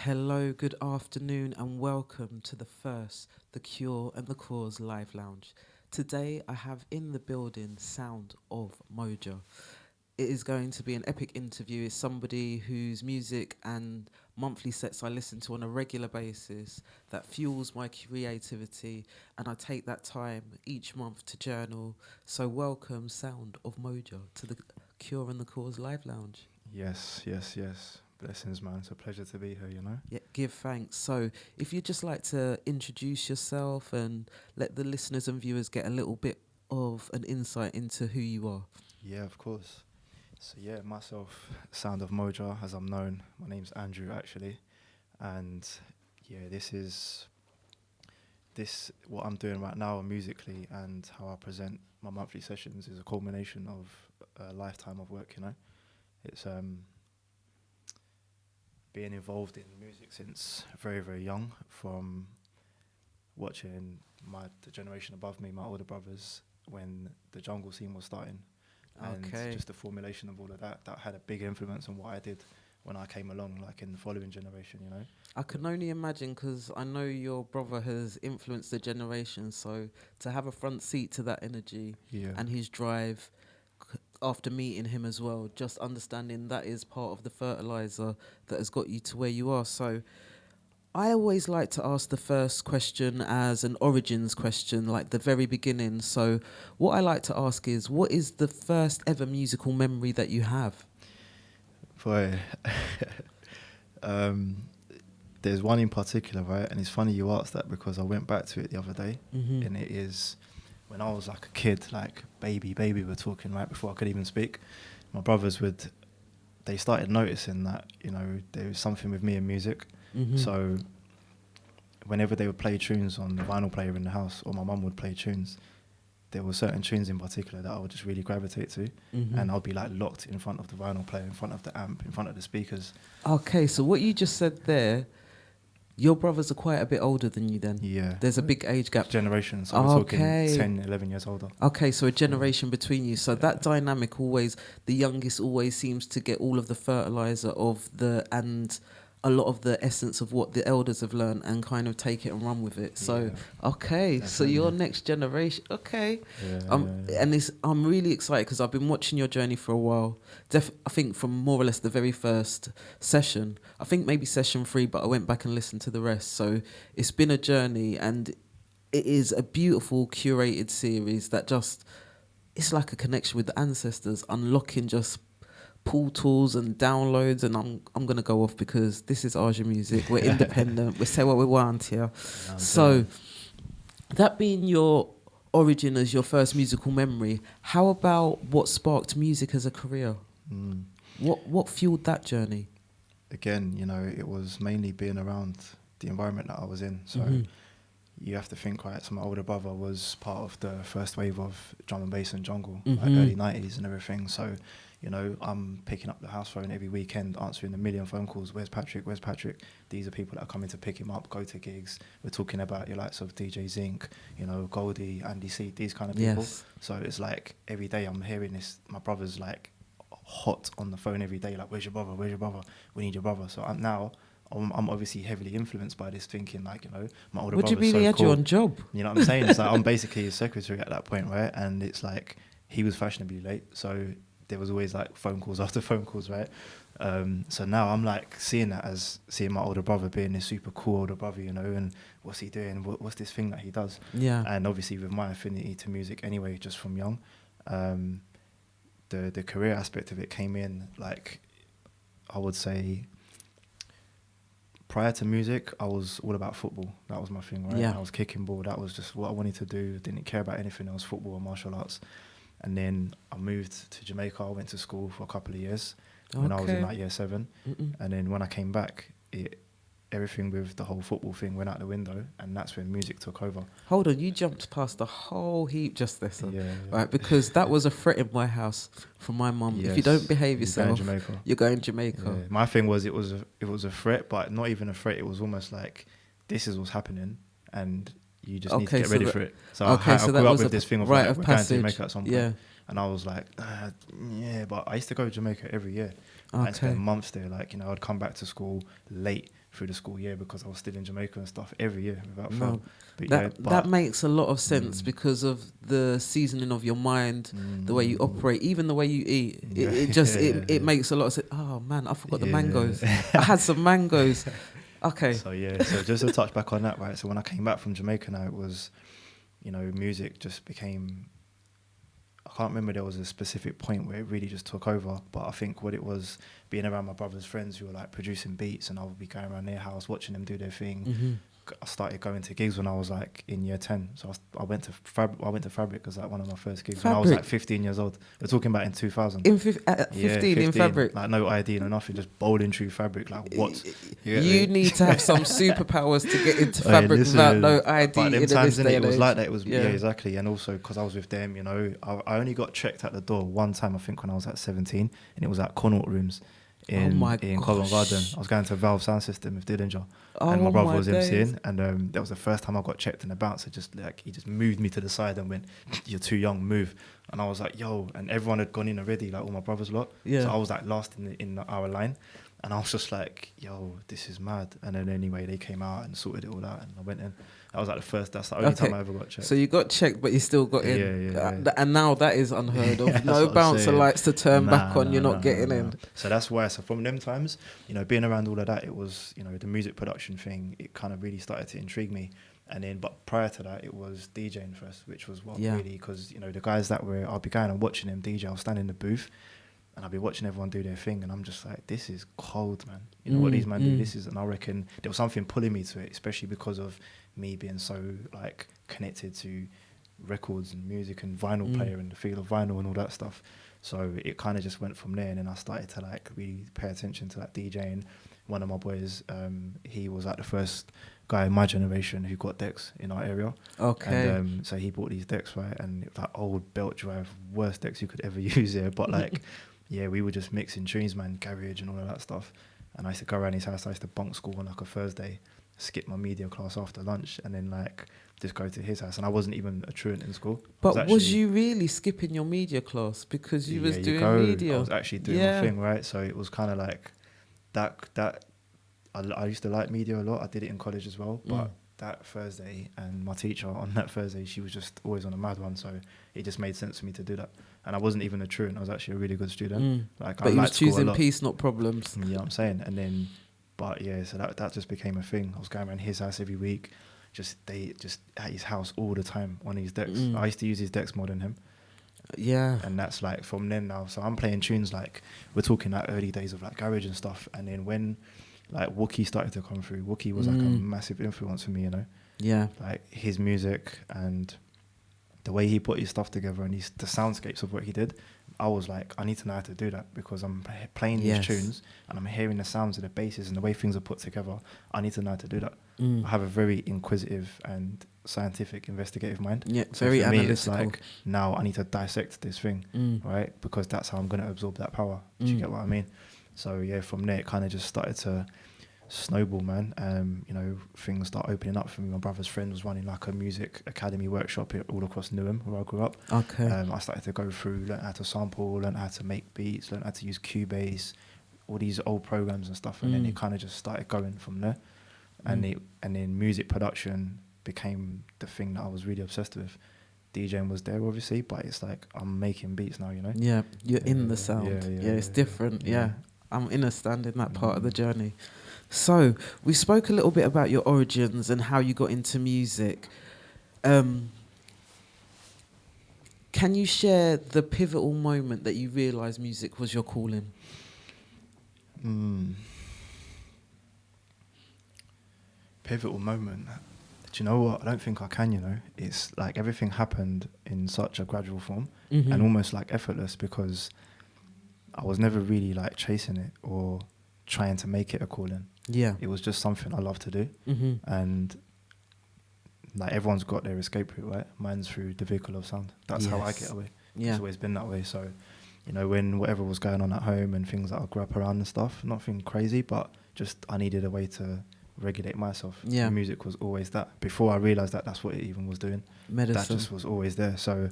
Hello, good afternoon, and welcome to the first The Cure and the Cause Live Lounge. Today, I have in the building Sound of Moja. It is going to be an epic interview. It's somebody whose music and monthly sets I listen to on a regular basis that fuels my creativity, and I take that time each month to journal. So, welcome, Sound of Moja, to the Cure and the Cause Live Lounge. Yes. Blessings, man. It's a pleasure to be here. Yeah, give thanks. So, if you'd just like to introduce yourself and let the listeners and viewers get a little bit of an insight into who you are. Yeah, of course. So, myself, Sound of Moja, as I'm known. My name's Andrew, actually. And, this what I'm doing right now musically and how I present my monthly sessions is a culmination of a lifetime of work. It's being involved in music since very, very young, from watching the generation above me, my older brothers, when the jungle scene was starting. And Okay. just the formulation of all of that had a big influence on what I did when I came along, like in the following generation. I can only imagine, because I know your brother has influenced the generation. So, to have a front seat to that energy Yeah. and his drive after meeting him as well, just understanding that is part of the fertilizer that has got you to where you are. So, I always like to ask the first question as an origins question, like the very beginning. So, what I like to ask is, what is the first ever musical memory that you have? Boy, there's one in particular, right? And it's funny you asked that because I went back to it the other day, and it is when I was like a kid, like baby, we're talking right before I could even speak. My brothers they started noticing that, there was something with me in music. So whenever they would play tunes on the vinyl player in the house, or my mum would play tunes, there were certain tunes in particular that I would just really gravitate to, and I'll be like locked in front of the vinyl player, in front of the amp, in front of the speakers. Okay, so what you just said there, your brothers are quite a bit older than you then? Yeah. There's a big age gap. Generation, so we're talking 10, 11 years older. Okay, so a generation between you. So that dynamic always, the youngest always seems to get all of the fertilizer and a lot of the essence of what the elders have learned and kind of take it and run with it. So, okay, definitely. so your next generation, okay. And I'm really excited because I've been watching your journey for a while. I think from more or less the very first session. I think maybe session 3, but I went back and listened to the rest. So it's been a journey, and it is a beautiful curated series that it's like a connection with the ancestors, unlocking just portals and downloads. And I'm gonna go off because this is Aaja music. We're independent. We say what we want here. So that being your origin as your first musical memory, how about what sparked music as a career? What fueled that journey? Again, it was mainly being around the environment that I was in. So you have to think, right, so my older brother was part of the first wave of drum and bass and jungle, like early 90s and everything. So, I'm picking up the house phone every weekend, answering a million phone calls. Where's Patrick? Where's Patrick? These are people that are coming to pick him up, go to gigs. We're talking about your likes of DJ Zinc, Goldie, Andy C, these kind of people. Yes. So it's like every day I'm hearing this. My brother's like hot on the phone every day, like, where's your brother? Where's your brother? We need your brother. So I'm obviously heavily influenced by this, thinking like, my older brother's so cool. What do you mean he had you on job? You know what I'm saying? It's like I'm basically his secretary at that point, right? And it's like he was fashionably late, so there was always like phone calls after phone calls, right? So now I'm like seeing that as seeing my older brother being this super cool older brother, and what's he doing? What's this thing that he does? Yeah. And obviously with my affinity to music anyway, just from young, the career aspect of it came in, like, I would say, prior to music, I was all about football. That was my thing, right? Yeah. I was kicking ball. That was just what I wanted to do. Didn't care about anything else, football or martial arts. And then I moved to Jamaica. I went to school for a couple of years when I was in like year 7. And then when I came back, everything with the whole football thing went out the window, and that's when music took over. Hold on, you jumped past a whole heap just there, sir. Yeah. Right, because that was a threat in my house from my mum. Yes. If you don't behave yourself, you're going to Jamaica. Yeah. My thing was it was a threat, but not even a threat. It was almost like, this is what's happening, and you just need to get ready for it. So I grew up with this thing of like, we're going to Jamaica at some point. Yeah. And I was like, yeah, but I used to go to Jamaica every year. and spent months there. Like, you know, I'd come back to school late through the school year because I was still in Jamaica and stuff every year without fail. But that makes a lot of sense because of the seasoning of your mind, the way you operate, even the way you eat. It makes a lot of sense. Oh man, I forgot the mangoes. I had some mangoes. Okay. So just to touch back on that, right? So when I came back from Jamaica now, it was, you know, music just became, I can't remember there was a specific point where it really just took over, but I think what it was, being around my brother's friends who were like producing beats, and I would be going around their house watching them do their thing. I started going to gigs when I was like in year 10. So I went to Fabric as like one of my first gigs when I was like 15 years old. We're talking about in 2000. 15 in Fabric? Like no ID, no nothing, just bowling through Fabric. Like what? You need to have some superpowers to get into Fabric without no ID. But them times it was like that. It was exactly. And also because I was with them, you know, I only got checked at the door one time, I think, when I was at 17, and it was at Connaught Rooms in Covent Garden. I was going to Valve Sound System with Dillinger, and my brother was MCing, and that was the first time I got checked, and the bouncer he just moved me to the side and went, "You're too young, move." And I was like, "Yo!" And everyone had gone in already, like all my brothers lot. So I was like last in our line, and I was just like, "Yo, this is mad." And then anyway, they came out and sorted it all out, and I went in. That was like that's the only time I ever got checked. So you got checked, but you still got in. And now that is unheard of. No bouncer likes to turn back on. You're not getting in. So that's why. So from them times, you know, being around all of that, it was, you know, the music production thing. It kind of really started to intrigue me. And then, but prior to that, it was DJing first, which was what really, because, you know, the guys that I'll be going and watching them DJ. I'll stand in the booth, and I'll be watching everyone do their thing, and I'm just like, this is cold, man. You know what these men do? This is, and I reckon there was something pulling me to it, especially because of me being so like connected to records and music and vinyl player and the feel of vinyl and all that stuff. So it kind of just went from there, and then I started to like really pay attention to like DJing. One of my boys, he was like the first guy in my generation who got decks in our area. Okay. And so he bought these decks, right? And it was like old belt drive, worst decks you could ever use here. But like, yeah, we were just mixing tunes, man, garage and all of that stuff. And I used to go around his house. I used to bunk school on like a Thursday, skip my media class after lunch, and then like just go to his house. And I wasn't even a truant in school. But was you really skipping your media class because you was doing media? I was actually doing my thing, right? So it was kind of like that. I used to like media a lot. I did it in college as well, but that Thursday, and my teacher on that Thursday, she was just always on a mad one, so it just made sense for me to do that. And I wasn't even a truant. I was actually a really good student. But you was choosing peace, not problems. Yeah, I'm saying. And then, but yeah, so that just became a thing. I was going around his house every week, just at his house all the time on his decks. I used to use his decks more than him. Yeah. And that's like from then now. So I'm playing tunes like, we're talking like early days of like garage and stuff. And then when like Wookie started to come through, Wookie was like a massive influence for me, you know? Yeah. Like his music and the way he put his stuff together and the soundscapes of what he did, I was like, I need to know how to do that because I'm playing these tunes and I'm hearing the sounds of the basses and the way things are put together. I need to know how to do that. I have a very inquisitive and scientific, investigative mind. Yeah, so very analytical. Me, it's like, now I need to dissect this thing, right? Because that's how I'm going to absorb that power. Do you get what I mean? So yeah, from there, it kind of just started to snowball, man. You know, things start opening up for me. My brother's friend was running like a music academy workshop all across Newham, where I grew up. Okay. I started to go through, learn how to sample, learn how to make beats, learn how to use Cubase, all these old programs and stuff. And then it kind of just started going from there. And then music production became the thing that I was really obsessed with. DJing was there, obviously, but it's like I'm making beats now, you know? Yeah, you're in the sound. Yeah, it's different. Yeah. I'm understanding that part of the journey. So we spoke a little bit about your origins and how you got into music. Can you share the pivotal moment that you realised music was your calling? Pivotal moment. Do you know what? I don't think I can, you know. It's like everything happened in such a gradual form and almost like effortless because I was never really like chasing it or trying to make it a calling. Yeah. It was just something I love to do. And like everyone's got their escape route, right? Mine's through the vehicle of sound. That's how I get away. It's always been that way. So, you know, when whatever was going on at home and things that I grew up around and stuff, nothing crazy, but just I needed a way to regulate myself. Yeah. The music was always that. Before I realised that that's what it even was doing. Medicine. That just was always there. So,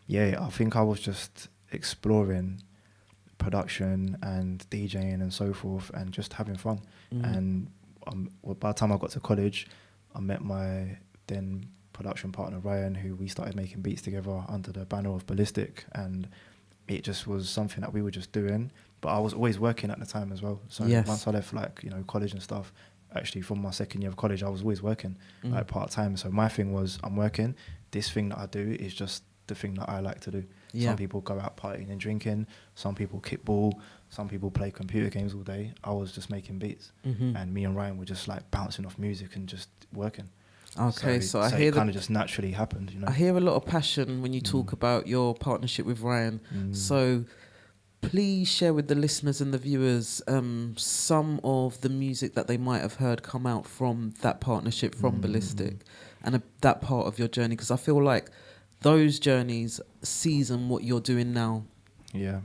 yeah, I think I was just exploring production and DJing and so forth, and just having fun. And by the time I got to college, I met my then production partner Ryan, who we started making beats together under the banner of Ballistic, and it just was something that we were just doing. But I was always working at the time as well. So once I left, like, you know, college and stuff, actually from my second year of college, I was always working like part time. So my thing was, I'm working. This thing that I do is just the thing that I like to do. Some people go out partying and drinking. Some people kickball. Some people play computer games all day. I was just making beats, and me and Ryan were just like bouncing off music and just working. Okay, so I hear it kind of just naturally happened, you know. I hear a lot of passion when you talk about your partnership with Ryan. So please share with the listeners and the viewers some of the music that they might have heard come out from that partnership, from Ballistic, and that part of your journey, because I feel like those journeys season what you're doing now. Yeah,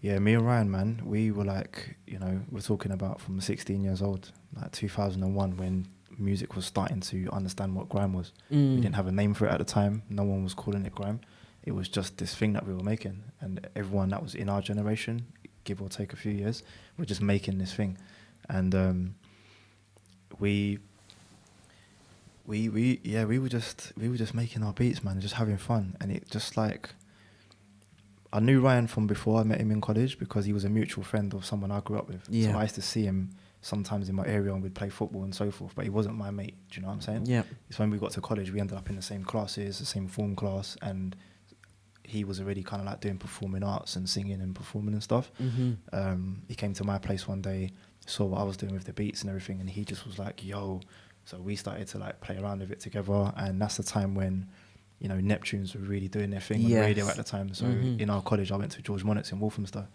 me and Ryan, man, we were like, you know, we're talking about from 16 years old, like 2001, when music was starting to understand what grime was. We didn't have a name for it at the time. No one was calling it grime. It was just this thing that we were making, and everyone that was in our generation, give or take a few years, were just making this thing. And we were just making our beats, man, just having fun. And it just like, I knew Ryan from before I met him in college, because he was a mutual friend of someone I grew up with. So I used to see him sometimes in my area, and we'd play football and so forth, but he wasn't my mate. Do you know what I'm saying? Yeah. It's when we got to college, we ended up in the same classes, the same form class, and he was already kind of like doing performing arts and singing and performing and stuff. He came to my place one day, saw what I was doing with the beats and everything, and he just was like, yo. So we started to like play around with it together, and that's the time when, you know, Neptunes were really doing their thing on the radio at the time. So in our college, I went to George Monet's in Walthamstow,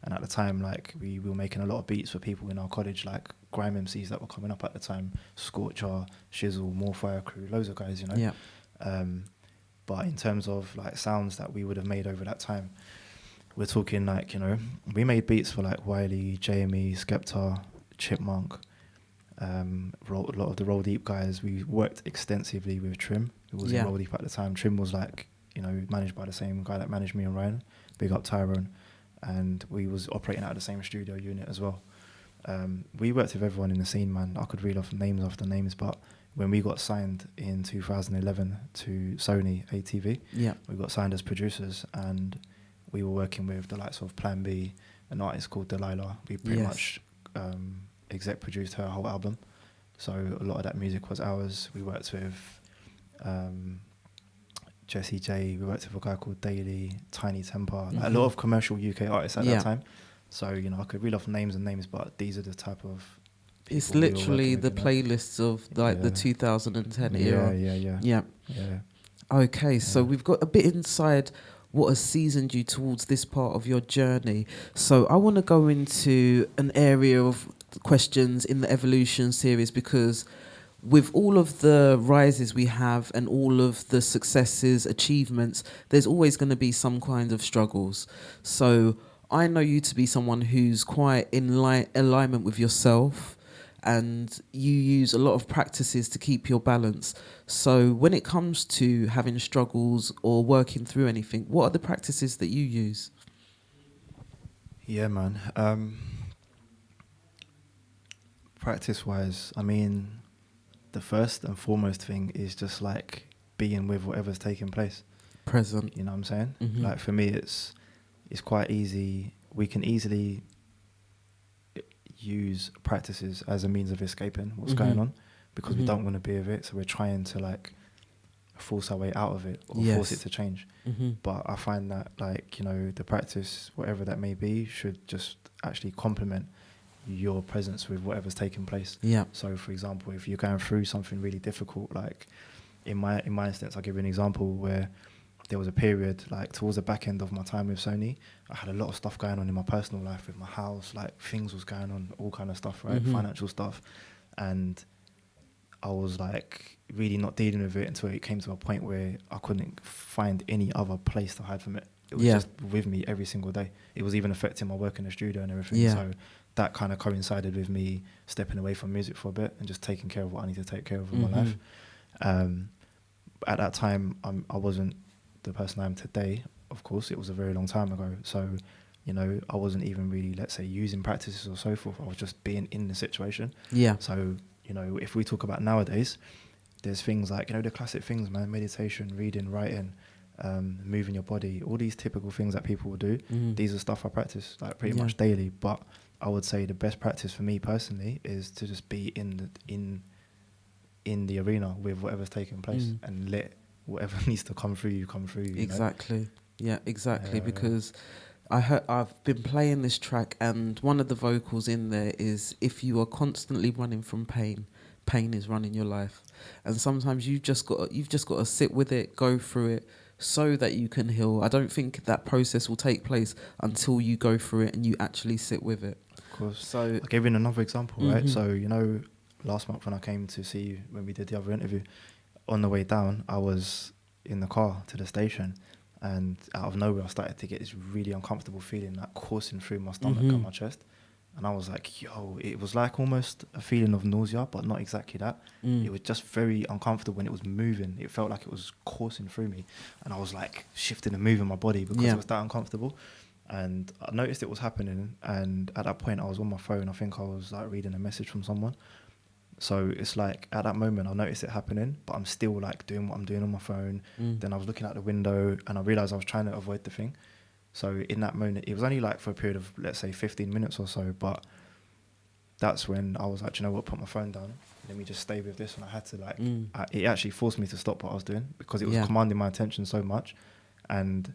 and at the time, like, we were making a lot of beats for people in our college, like grime MCs that were coming up at the time, Scorcher, Shizzle, Morfire Crew, loads of guys, you know. But in terms of like sounds that we would have made over that time, we're talking like, you know, we made beats for like Wiley, JME, Skepta, Chipmunk, a lot of the Roll Deep guys. We worked extensively with Trim, who was in Roll Deep at the time. Trim was like, you know, managed by the same guy that managed me and Ryan, big up Tyrone, and we was operating out of the same studio unit as well. We worked with everyone in the scene, man. I could reel off names after names, but when we got signed in 2011 to Sony ATV, we got signed as producers, and we were working with the likes of Plan B, an artist called Delilah. We pretty much exec produced her whole album, so a lot of that music was ours. We worked with Jesse J, we worked with a guy called Daly, Tiny Temper, like a lot of commercial UK artists at that time. So, you know, I could reel off names and names, but these are the type of people. It's literally the playlists of like the 2010 era. Yeah. Okay, so we've got a bit inside what has seasoned you towards this part of your journey. So I want to go into an area of questions in the Evolution series, because with all of the rises we have and all of the successes, achievements, there's always going to be some kind of struggles. So I know you to be someone who's quite in alignment with yourself, and you use a lot of practices to keep your balance. So when it comes to having struggles or working through anything, what are the practices that you use? Yeah, man. Practice-wise, I mean, the first and foremost thing is just like being with whatever's taking place. Present. You know what I'm saying? Like for me, it's quite easy. We can easily use practices as a means of escaping what's going on, because we don't want to be with it. So we're trying to like force our way out of it, or force it to change. But I find that, like, you know, the practice, whatever that may be, should just actually complement your presence with whatever's taking place. So for example, if you're going through something really difficult, like in my instance, I'll give you an example where there was a period, like towards the back end of my time with Sony, I had a lot of stuff going on in my personal life with my house, like things was going on, all kind of stuff, right? Financial stuff. And I was like really not dealing with it until it came to a point where I couldn't find any other place to hide from it. It was just with me every single day. It was even affecting my work in the studio and everything. So that kind of coincided with me stepping away from music for a bit and just taking care of what I need to take care of in my life. At that time, I wasn't the person I am today. Of course, it was a very long time ago. So you know, I wasn't even really, let's say, using practices or so forth. I was just being in the situation. Yeah. So, you know, if we talk about nowadays, there's things like, you know, the classic things, man, meditation, reading, writing, moving your body, all these typical things that people will do. These are stuff I practice like pretty much daily. But I would say the best practice for me personally is to just be in the arena with whatever's taking place and let whatever needs to come through you come through you. Exactly. Know? Yeah, exactly. Because I've been playing this track, and one of the vocals in there is, if you are constantly running from pain, pain is running your life. And sometimes you've just got to sit with it, go through it, so that you can heal. I don't think that process will take place until you go through it and you actually sit with it. Of course. So I'll give you another example, right? So, you know, last month when I came to see you, when we did the other interview, on the way down, I was in the car to the station, and out of nowhere I started to get this really uncomfortable feeling like coursing through my stomach and my chest. And I was like, yo, it was like almost a feeling of nausea, but not exactly that. It was just very uncomfortable when it was moving. It felt like it was coursing through me. And I was like shifting and moving my body because it was that uncomfortable. And I noticed it was happening. And at that point, I was on my phone. I think I was like reading a message from someone. So it's like at that moment, I noticed it happening, but I'm still like doing what I'm doing on my phone. Then I was looking out the window and I realized I was trying to avoid the thing. So in that moment, it was only like for a period of, let's say, 15 minutes or so. But that's when I was like, you know what, put my phone down. Let me just stay with this. And I had to like, it actually forced me to stop what I was doing because it was commanding my attention so much. And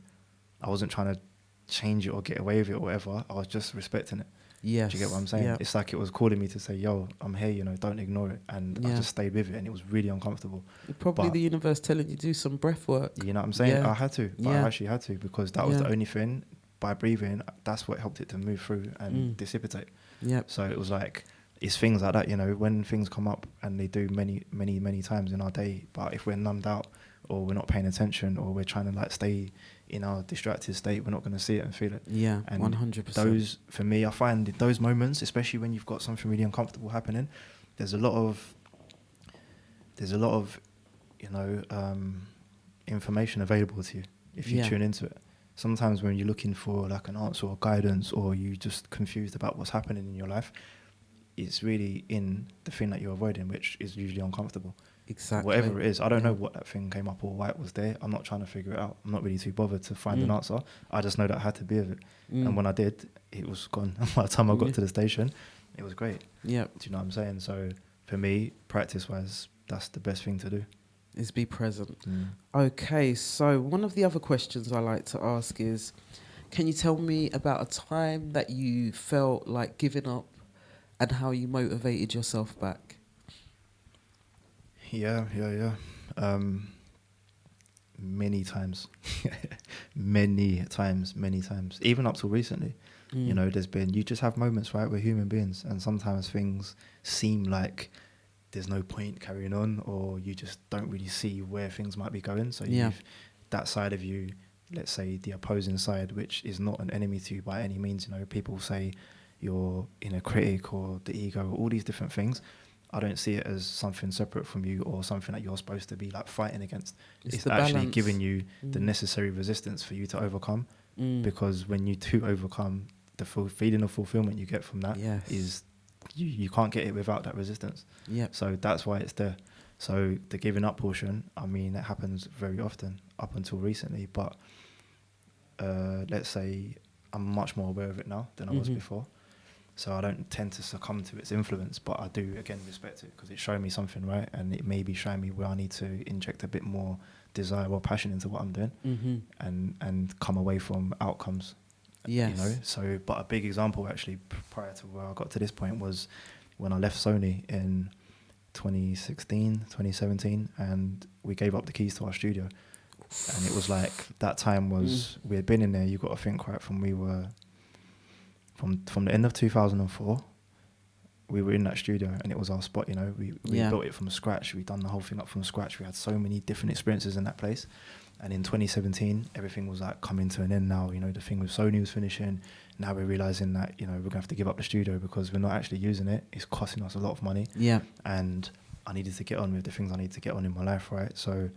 I wasn't trying to change it or get away with it or whatever. I was just respecting it. Yes. Do you get what I'm saying? Yeah. It's like it was calling me to say, yo, I'm here, you know, don't ignore it. And I just stayed with it, and it was really uncomfortable. Probably the universe telling you to do some breath work. You know what I'm saying? Yeah. I had to, but I actually had to, because that was the only thing. By breathing, that's what helped it to move through and dissipate. Yep. So it was like, it's things like that, you know, when things come up, and they do many, many, many times in our day, but if we're numbed out or we're not paying attention or we're trying to like stay in our distracted state, we're not going to see it and feel it. Yeah, and 100%. Those, for me, I find in those moments, especially when you've got something really uncomfortable happening, there's a lot of, you know, information available to you if you tune into it. Sometimes when you're looking for like an answer or guidance, or you just confused about what's happening in your life, it's really in the thing that you're avoiding, which is usually uncomfortable. Exactly. Whatever it is, I don't know what that thing came up or why it was there. I'm not trying to figure it out. I'm not really too bothered to find an answer. I just know that I had to be with it. And when I did, it was gone. By the time I got to the station, it was great. Yeah. Do you know what I'm saying? So for me, practice-wise, that's the best thing to do. Is be present. Okay, so one of the other questions I like to ask is, can you tell me about a time that you felt like giving up and how you motivated yourself back? Yeah. Many times. many times. Even up till recently. You know, you just have moments, right? We're human beings, and sometimes things seem like there's no point carrying on, or you just don't really see where things might be going. So you've that side of you, let's say the opposing side, which is not an enemy to you by any means. You know, people say you're inner critic or the ego, all these different things. I don't see it as something separate from you or something that you're supposed to be like fighting against. It's actually balance. Giving you the necessary resistance for you to overcome. Because when you do overcome, the feeling of fulfillment you get from that is you can't get it without that resistance. So that's why it's there. So the giving up portion, I mean, it happens very often up until recently, but let's say I'm much more aware of it now than I was before. So I don't tend to succumb to its influence, but I do, again, respect it because it's showing me something, right? And it may be showing me where I need to inject a bit more desire or passion into what I'm doing and come away from outcomes. Yes. You know? So, but a big example actually prior to where I got to this point was when I left Sony in 2016, 2017, and we gave up the keys to our studio. And it was like, that time was, we had been in there, you got to think, right, from the end of 2004, we were in that studio and it was our spot, you know. We built it from scratch. We done the whole thing up from scratch. We had so many different experiences in that place. And in 2017, everything was like coming to an end now. You know, the thing with Sony was finishing. Now we're realizing that, you know, we're going to have to give up the studio because we're not actually using it. It's costing us a lot of money. Yeah. And I needed to get on with the things I need to get on in my life, right? So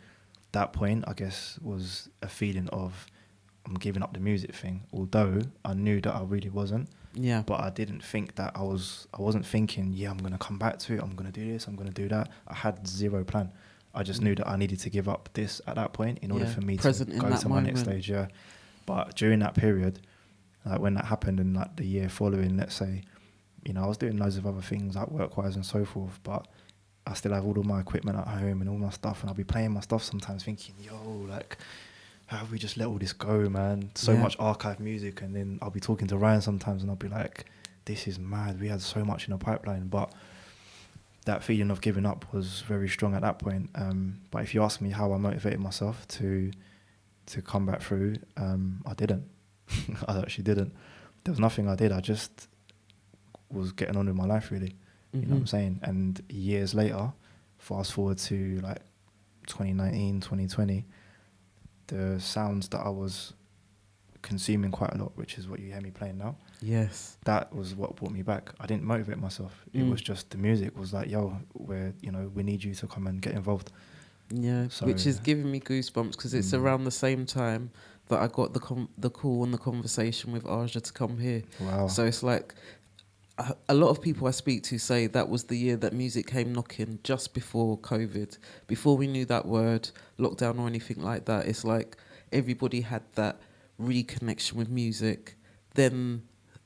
that point, I guess, was a feeling of I'm giving up the music thing, although I knew that I really wasn't. Yeah. But I didn't think that I wasn't thinking, yeah, I'm going to come back to it, I'm going to do this, I'm going to do that. I had zero plan. I just knew that I needed to give up this at that point in order for me to go to my next stage. Yeah. But during that period, like when that happened in like the year following, let's say, you know, I was doing loads of other things like work-wise and so forth, but I still have all of my equipment at home and all my stuff, and I'll be playing my stuff sometimes thinking, yo, like, how have we just let all this go, man? So much archive music. And then I'll be talking to Ryan sometimes and I'll be like, this is mad. We had so much in the pipeline. But that feeling of giving up was very strong at that point. But if you ask me how I motivated myself to come back through, I didn't. I actually didn't. There was nothing I did. I just was getting on with my life, really. You know what I'm saying? And years later, fast forward to like 2019, 2020, the sounds that I was consuming quite a lot, which is what you hear me playing now. Yes. That was what brought me back. I didn't motivate myself. It was just the music was like, yo, we need you to come and get involved. Yeah, so, which is giving me goosebumps because it's around the same time that I got the call and the conversation with Aaja to come here. Wow. So it's like a lot of people I speak to say that was the year that music came knocking, just before COVID, before we knew that word, lockdown or anything like that. It's like everybody had that reconnection with music. Then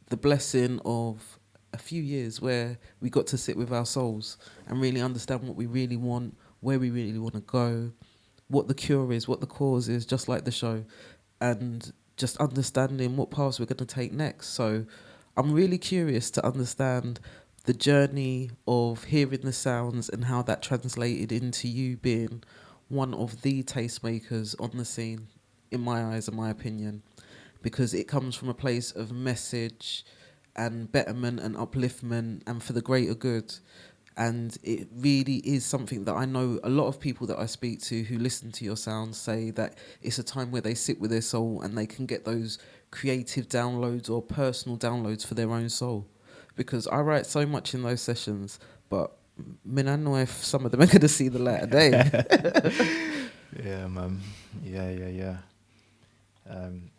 the blessing of a few years where we got to sit with our souls and really understand what we really want, where we really want to go, what the cure is, what the cause is, just like the show, and just understanding what paths we're going to take next. So I'm really curious to understand the journey of hearing the sounds and how that translated into you being one of the tastemakers on the scene, in my eyes and my opinion, because it comes from a place of message and betterment and upliftment and for the greater good. And it really is something that I know a lot of people that I speak to who listen to your sounds say that it's a time where they sit with their soul and they can get those creative downloads or personal downloads for their own soul. Because I write so much in those sessions, but I don't know if some of them are going to see the light of day. Yeah, man. Yeah.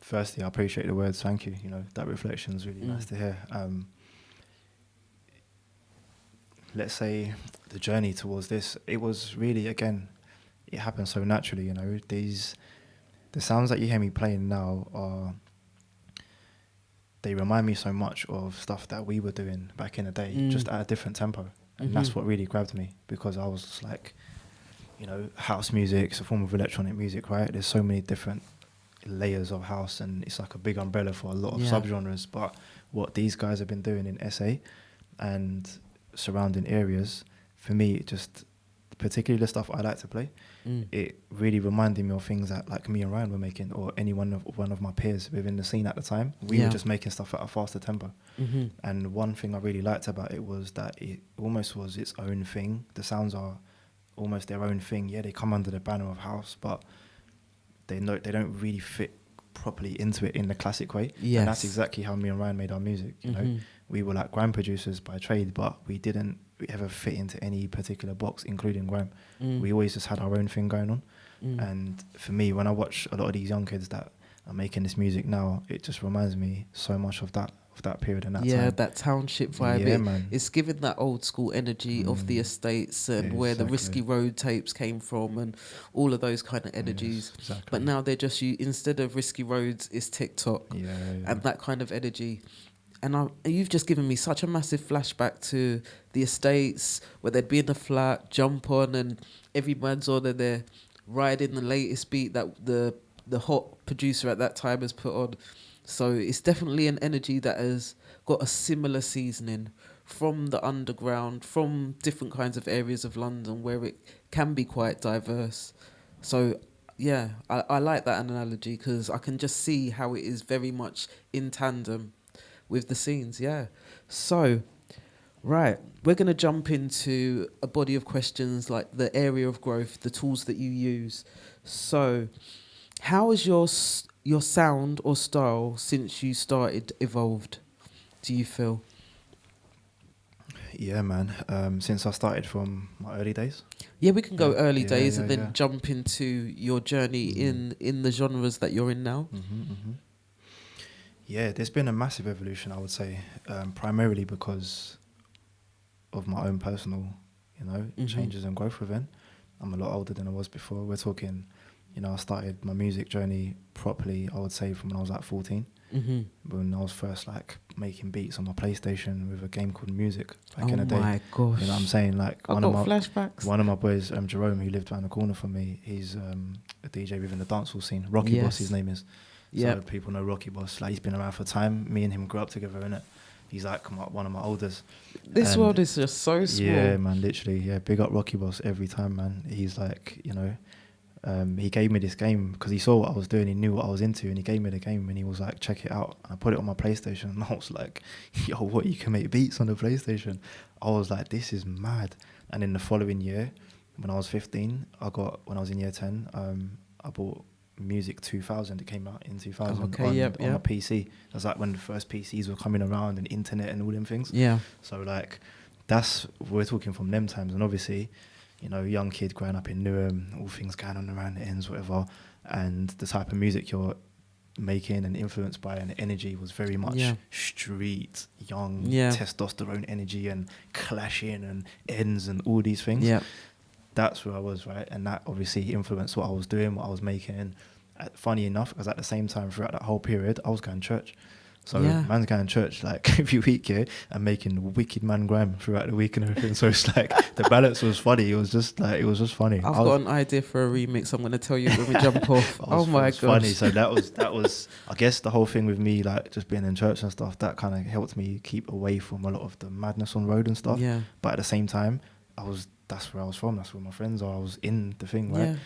Firstly, I appreciate the words. Thank you. You know, that reflection is really nice to hear. Let's say the journey towards this, it was really, again, it happened so naturally, you know. The sounds that you hear me playing now they remind me so much of stuff that we were doing back in the day, just at a different tempo. And that's what really grabbed me, because I was just like, you know, house music, it's a form of electronic music, right? There's so many different layers of house, and it's like a big umbrella for a lot of subgenres. But what these guys have been doing in SA and surrounding areas, for me, it just, particularly the stuff I like to play, it really reminded me of things that like me and Ryan were making, or any one of my peers within the scene at the time. We were just making stuff at a faster tempo. And one thing I really liked about it was that it almost was its own thing. The sounds are almost their own thing. Yeah, they come under the banner of house, but they don't really fit properly into it in the classic way. And that's exactly how me and Ryan made our music. You know, we were like grime producers by trade, but we didn't ever fit into any particular box, including grime. We always just had our own thing going on. And for me, when I watch a lot of these young kids that are making this music now, it just reminds me so much of that period and that time. Yeah, that township vibe. Yeah, man. It's given that old school energy of the estates and where the Risky Road tapes came from and all of those kind of energies. Yes, exactly. But now they're just, instead of Risky Roads, it's TikTok and that kind of energy. And you've just given me such a massive flashback to the estates where they'd be in the flat, jump on, and every man's on and they're riding the latest beat that the hot producer at that time has put on. So it's definitely an energy that has got a similar seasoning from the underground, from different kinds of areas of London where it can be quite diverse. So yeah, I like that analogy because I can just see how it is very much in tandem with the scenes. Yeah. So, right, we're going to jump into a body of questions like the area of growth, the tools that you use. So how has your sound or style since you started evolved, do you feel? Yeah, man. Since I started from my early days. Yeah, we can go early Yeah, days yeah, and then yeah. jump into your journey in the genres that you're in now. Yeah, there's been a massive evolution, I would say, primarily because of my own personal, changes and growth within. I'm a lot older than I was before. We're talking, I started my music journey properly, I would say, from when I was like 14. When I was first like making beats on my PlayStation with a game called Music back in the day. My gosh. You know what I'm saying? Like I've got flashbacks. One of my boys, Jerome, who lived around the corner from me, he's a DJ within the dancehall scene. Rocky Boss, his name is. Yeah. So people know Rocky Boss. Like he's been around for time. Me and him grew up together, innit? He's like one of my oldest. This world is just so small. Yeah, man, literally. Yeah, big up Rocky Boss every time, man. He's like, he gave me this game because he saw what I was doing. He knew what I was into, and he gave me the game. And he was like, "Check it out." And I put it on my PlayStation, and I was like, "Yo, what? You can make beats on the PlayStation?" I was like, "This is mad." And in the following year, when I was 15, when I was in year 10, I bought Music 2000. It came out in 2000 on my PC. That's like when the first PCs were coming around and internet and all them things. Yeah. So like, we're talking from them times, and obviously, young kid growing up in Newham, all things going on around the ends, whatever, and the type of music you're making and influenced by, and the energy was very much street, young, testosterone energy and clashing and ends and all these things. Yeah. That's where I was, right? And that obviously influenced what I was doing, what I was making. Funny enough, because at the same time, throughout that whole period, I was going to church. So man's going to church like every week, and making wicked man grime throughout the week and everything. So it's like the balance was funny. It was just funny. I've got an idea for a remix. I'm going to tell you when we jump off. Oh my gosh. Funny. So that was I guess the whole thing with me, like just being in church and stuff, that kind of helped me keep away from a lot of the madness on road and stuff. Yeah. But at the same time, that's where I was from. That's where my friends are. I was in the thing, right? Yeah.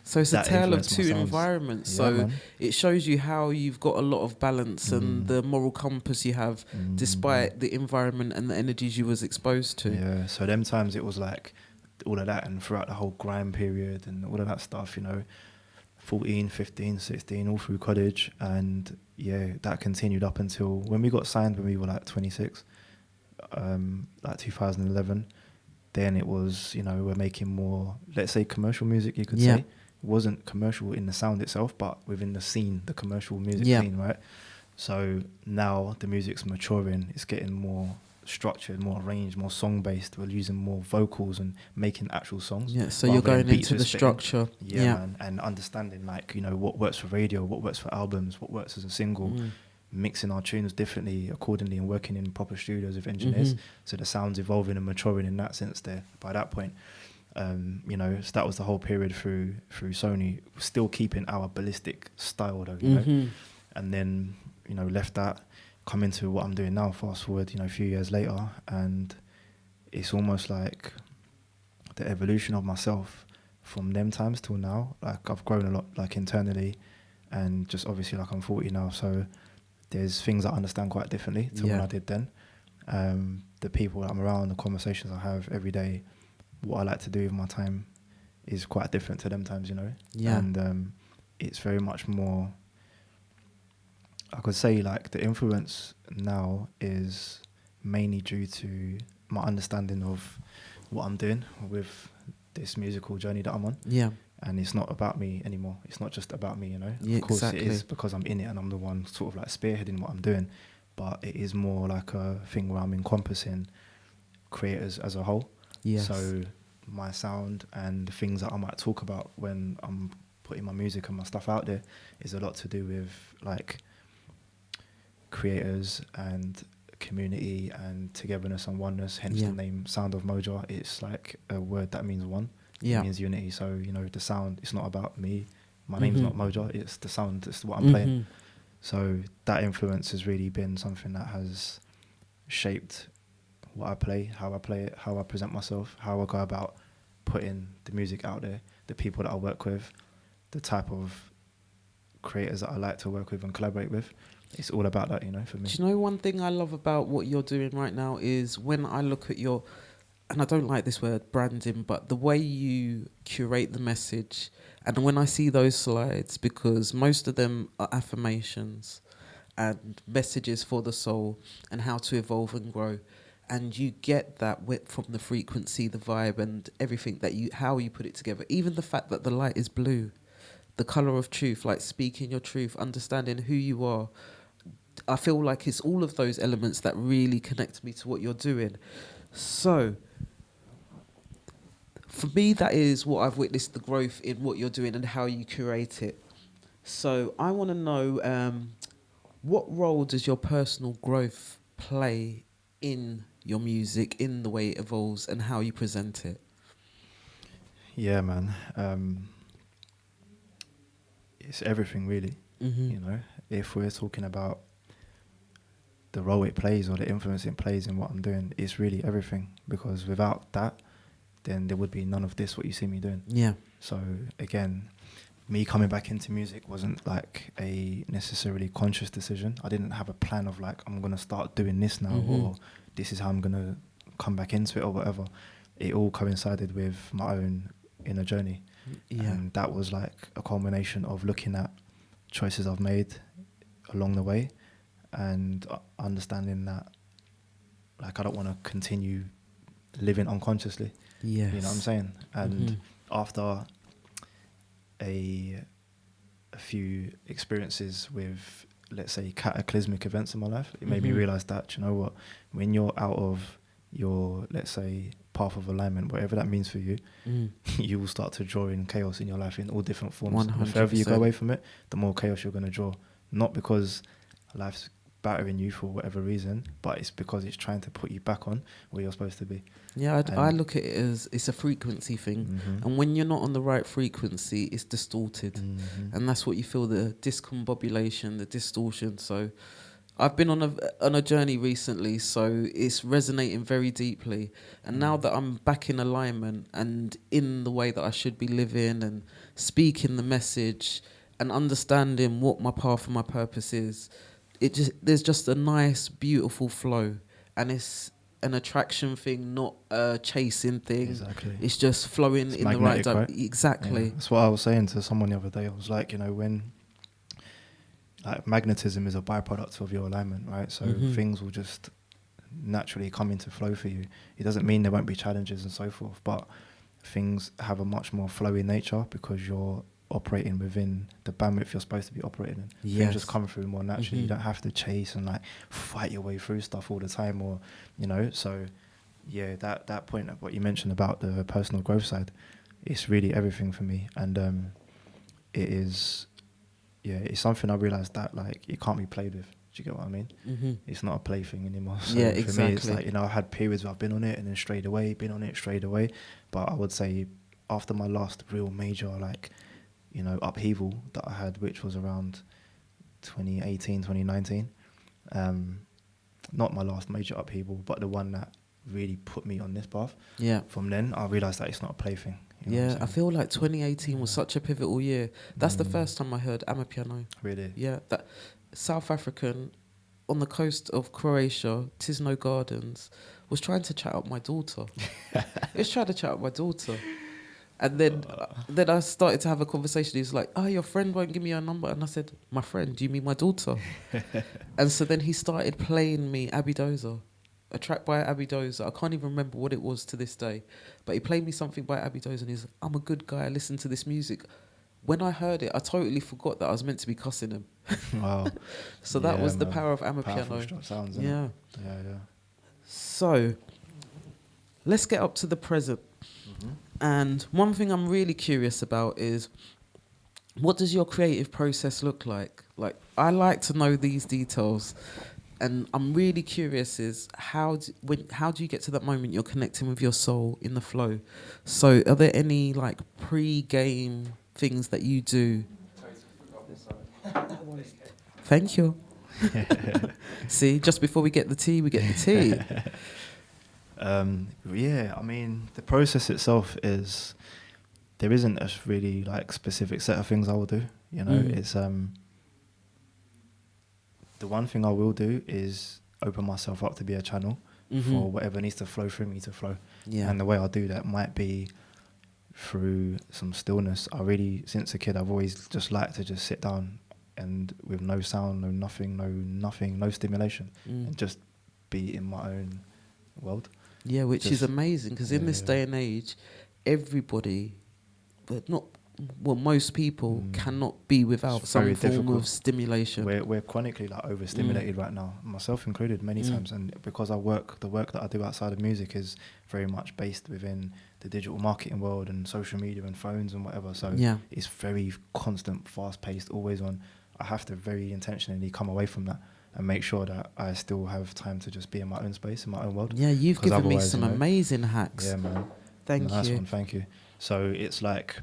So it's a tale of two environments. So it shows you how you've got a lot of balance and the moral compass you have despite the environment and the energies you was exposed to. Yeah, so them times it was like all of that, and throughout the whole grime period and all of that stuff, 14, 15, 16, all through college. And that continued up until when we got signed when we were like 26, like 2011. Then it was, we're making more, let's say, commercial music, you could say. It wasn't commercial in the sound itself, but within the scene, the commercial music scene, right? So now the music's maturing. It's getting more structured, more arranged, more song-based. We're using more vocals and making actual songs. Yeah, so you're going into the structure. Yeah, man, and understanding, like, what works for radio, what works for albums, what works as a single. Mixing our tunes differently accordingly and working in proper studios with engineers. So the sound's evolving and maturing in that sense there by that point. So that was the whole period through Sony, still keeping our ballistic style though, and then, left that, come into what I'm doing now, fast forward, a few years later, and it's almost like the evolution of myself from them times till now. Like I've grown a lot, like internally, and just obviously like I'm 40 now, so there's things I understand quite differently to what I did then. The people that I'm around, the conversations I have every day, what I like to do with my time is quite different to them times, Yeah. And it's very much more, I could say, like the influence now is mainly due to my understanding of what I'm doing with this musical journey that I'm on. Yeah. And it's not about me anymore. It's not just about me, Yeah, of course exactly. it is, because I'm in it and I'm the one sort of like spearheading what I'm doing. But it is more like a thing where I'm encompassing creators as a whole. Yes. So my sound and the things that I might talk about when I'm putting my music and my stuff out there is a lot to do with like creators and community and togetherness and oneness, hence the name Sound of Moja. It's like a word that means one. It means unity. So, the sound, it's not about me. My name's not Moja, it's the sound, it's what I'm playing. So that influence has really been something that has shaped what I play it, how I present myself, how I go about putting the music out there, the people that I work with, the type of creators that I like to work with and collaborate with. It's all about that, for me. Do you know one thing I love about what you're doing right now is when I look at your, and I don't like this word, branding, but the way you curate the message, and when I see those slides, because most of them are affirmations and messages for the soul and how to evolve and grow. and you get that from the frequency, the vibe, and everything that how you put it together. Even the fact that the light is blue, the color of truth, like speaking your truth, understanding who you are. I feel like it's all of those elements that really connect me to what you're doing. So, for me, that is what I've witnessed, the growth in what you're doing and how you curate it. So, I want to know, what role does your personal growth play in your music, in the way it evolves, and how you present it? Yeah, man. It's everything, really. Mm-hmm. You know, if we're talking about the role it plays or the influence it plays in what I'm doing, it's really everything. Because without that, then there would be none of this, what you see me doing. Yeah. So again, me coming back into music wasn't like a necessarily conscious decision. I didn't have a plan of like, I'm going to start doing this now, or this is how I'm going to come back into it or whatever. It all coincided with my own inner journey. Yeah. And that was like a culmination of looking at choices I've made along the way and understanding that like I don't want to continue living unconsciously. Yes. You know what I'm saying? And after a few experiences with, let's say, cataclysmic events in my life, it made me realize that, you know what, when you're out of your, let's say, path of alignment, whatever that means for you, you will start to draw in chaos in your life in all different forms. 100%. The further you go away from it, the more chaos you're going to draw. Not because life's battering you for whatever reason, but it's because it's trying to put you back on where you're supposed to be. Yeah, I look at it as it's a frequency thing. And when you're not on the right frequency, it's distorted. And that's what you feel, the discombobulation, the distortion. So I've been on a journey recently, so it's resonating very deeply. And now that I'm back in alignment and in the way that I should be living and speaking the message and understanding what my path and my purpose is, there's just a nice, beautiful flow. And it's an attraction thing, not a chasing thing. Exactly. It's just flowing It's in the right magnetic, right? Exactly. Yeah. That's what I was saying to someone the other day. I was like, you know, when like magnetism is a byproduct of your alignment, right? So things will just naturally come into flow for you. It doesn't mean there won't be challenges and so forth, but things have a much more flowy nature because you're operating within the bandwidth you're supposed to be operating in. Yes. Things just come through more naturally. You don't have to chase and like fight your way through stuff all the time, or you know. So yeah, that point of what you mentioned about the personal growth side, it's really everything for me. And it is, yeah, it's something I realized that like it can't be played with. Do you get what I mean? It's not a plaything anymore. So Yeah, for exactly. me, it's like, you know, I've had periods where I've been on it and then strayed away, been on it, strayed away. But I would say after my last real major, like, you know, upheaval that I had, which was around 2018, 2019, not my last major upheaval, but the one that really put me on this path. Yeah. From then, I realized that it's not a plaything. You know Yeah, I feel like 2018 was such a pivotal year. That's the first time I heard Amapiano. Really? Yeah, that South African on the coast of Croatia, Tisno Gardens, was trying to chat up my daughter. He was trying to chat up my daughter. And then I started to have a conversation. He was like, "Oh, your friend won't give me your number." And I said, "My friend? Do you mean my daughter?" And so then he started playing me Abidoza, a track by Abidoza. I can't even remember what it was to this day. But he played me something by Abidoza and he's like, "I'm a good guy, I listen to this music." When I heard it, I totally forgot that I was meant to be cussing him. Wow. So that Yeah, was the man. power of Powerful Amapiano. sounds, innit? Yeah. Yeah. So let's get up to the present. And one thing I'm really curious about is, what does your creative process look like? Like, I like to know these details, and I'm really curious is how do you get to that moment you're connecting with your soul in the flow? So are there any like pre-game things that you do? Thank you. See, just before we get the tea, we get the tea. Yeah, I mean, the process itself is, there isn't a really like specific set of things I will do. You know, it's the one thing I will do is open myself up to be a channel for whatever needs to flow through me to flow. Yeah. And the way I'll do that might be through some stillness. I really, since a kid, I've always just liked to just sit down and with no sound, no nothing, no stimulation, and just be in my own world. Yeah, which is Just- amazing because in this yeah. day and age, everybody, but not, well, most people cannot be without It's some very form difficult. of stimulation. We're chronically like overstimulated right now, myself included, many times. And because the work that I do outside of music is very much based within the digital marketing world and social media and phones and whatever. So Yeah. it's very constant, fast paced, always on. I have to very intentionally come away from that and make sure that I still have time to just be in my own space, in my own world. Yeah, you've 'Cause given me otherwise, some you know, amazing hacks. yeah, man. Thank Nice you. one, thank you. So it's like,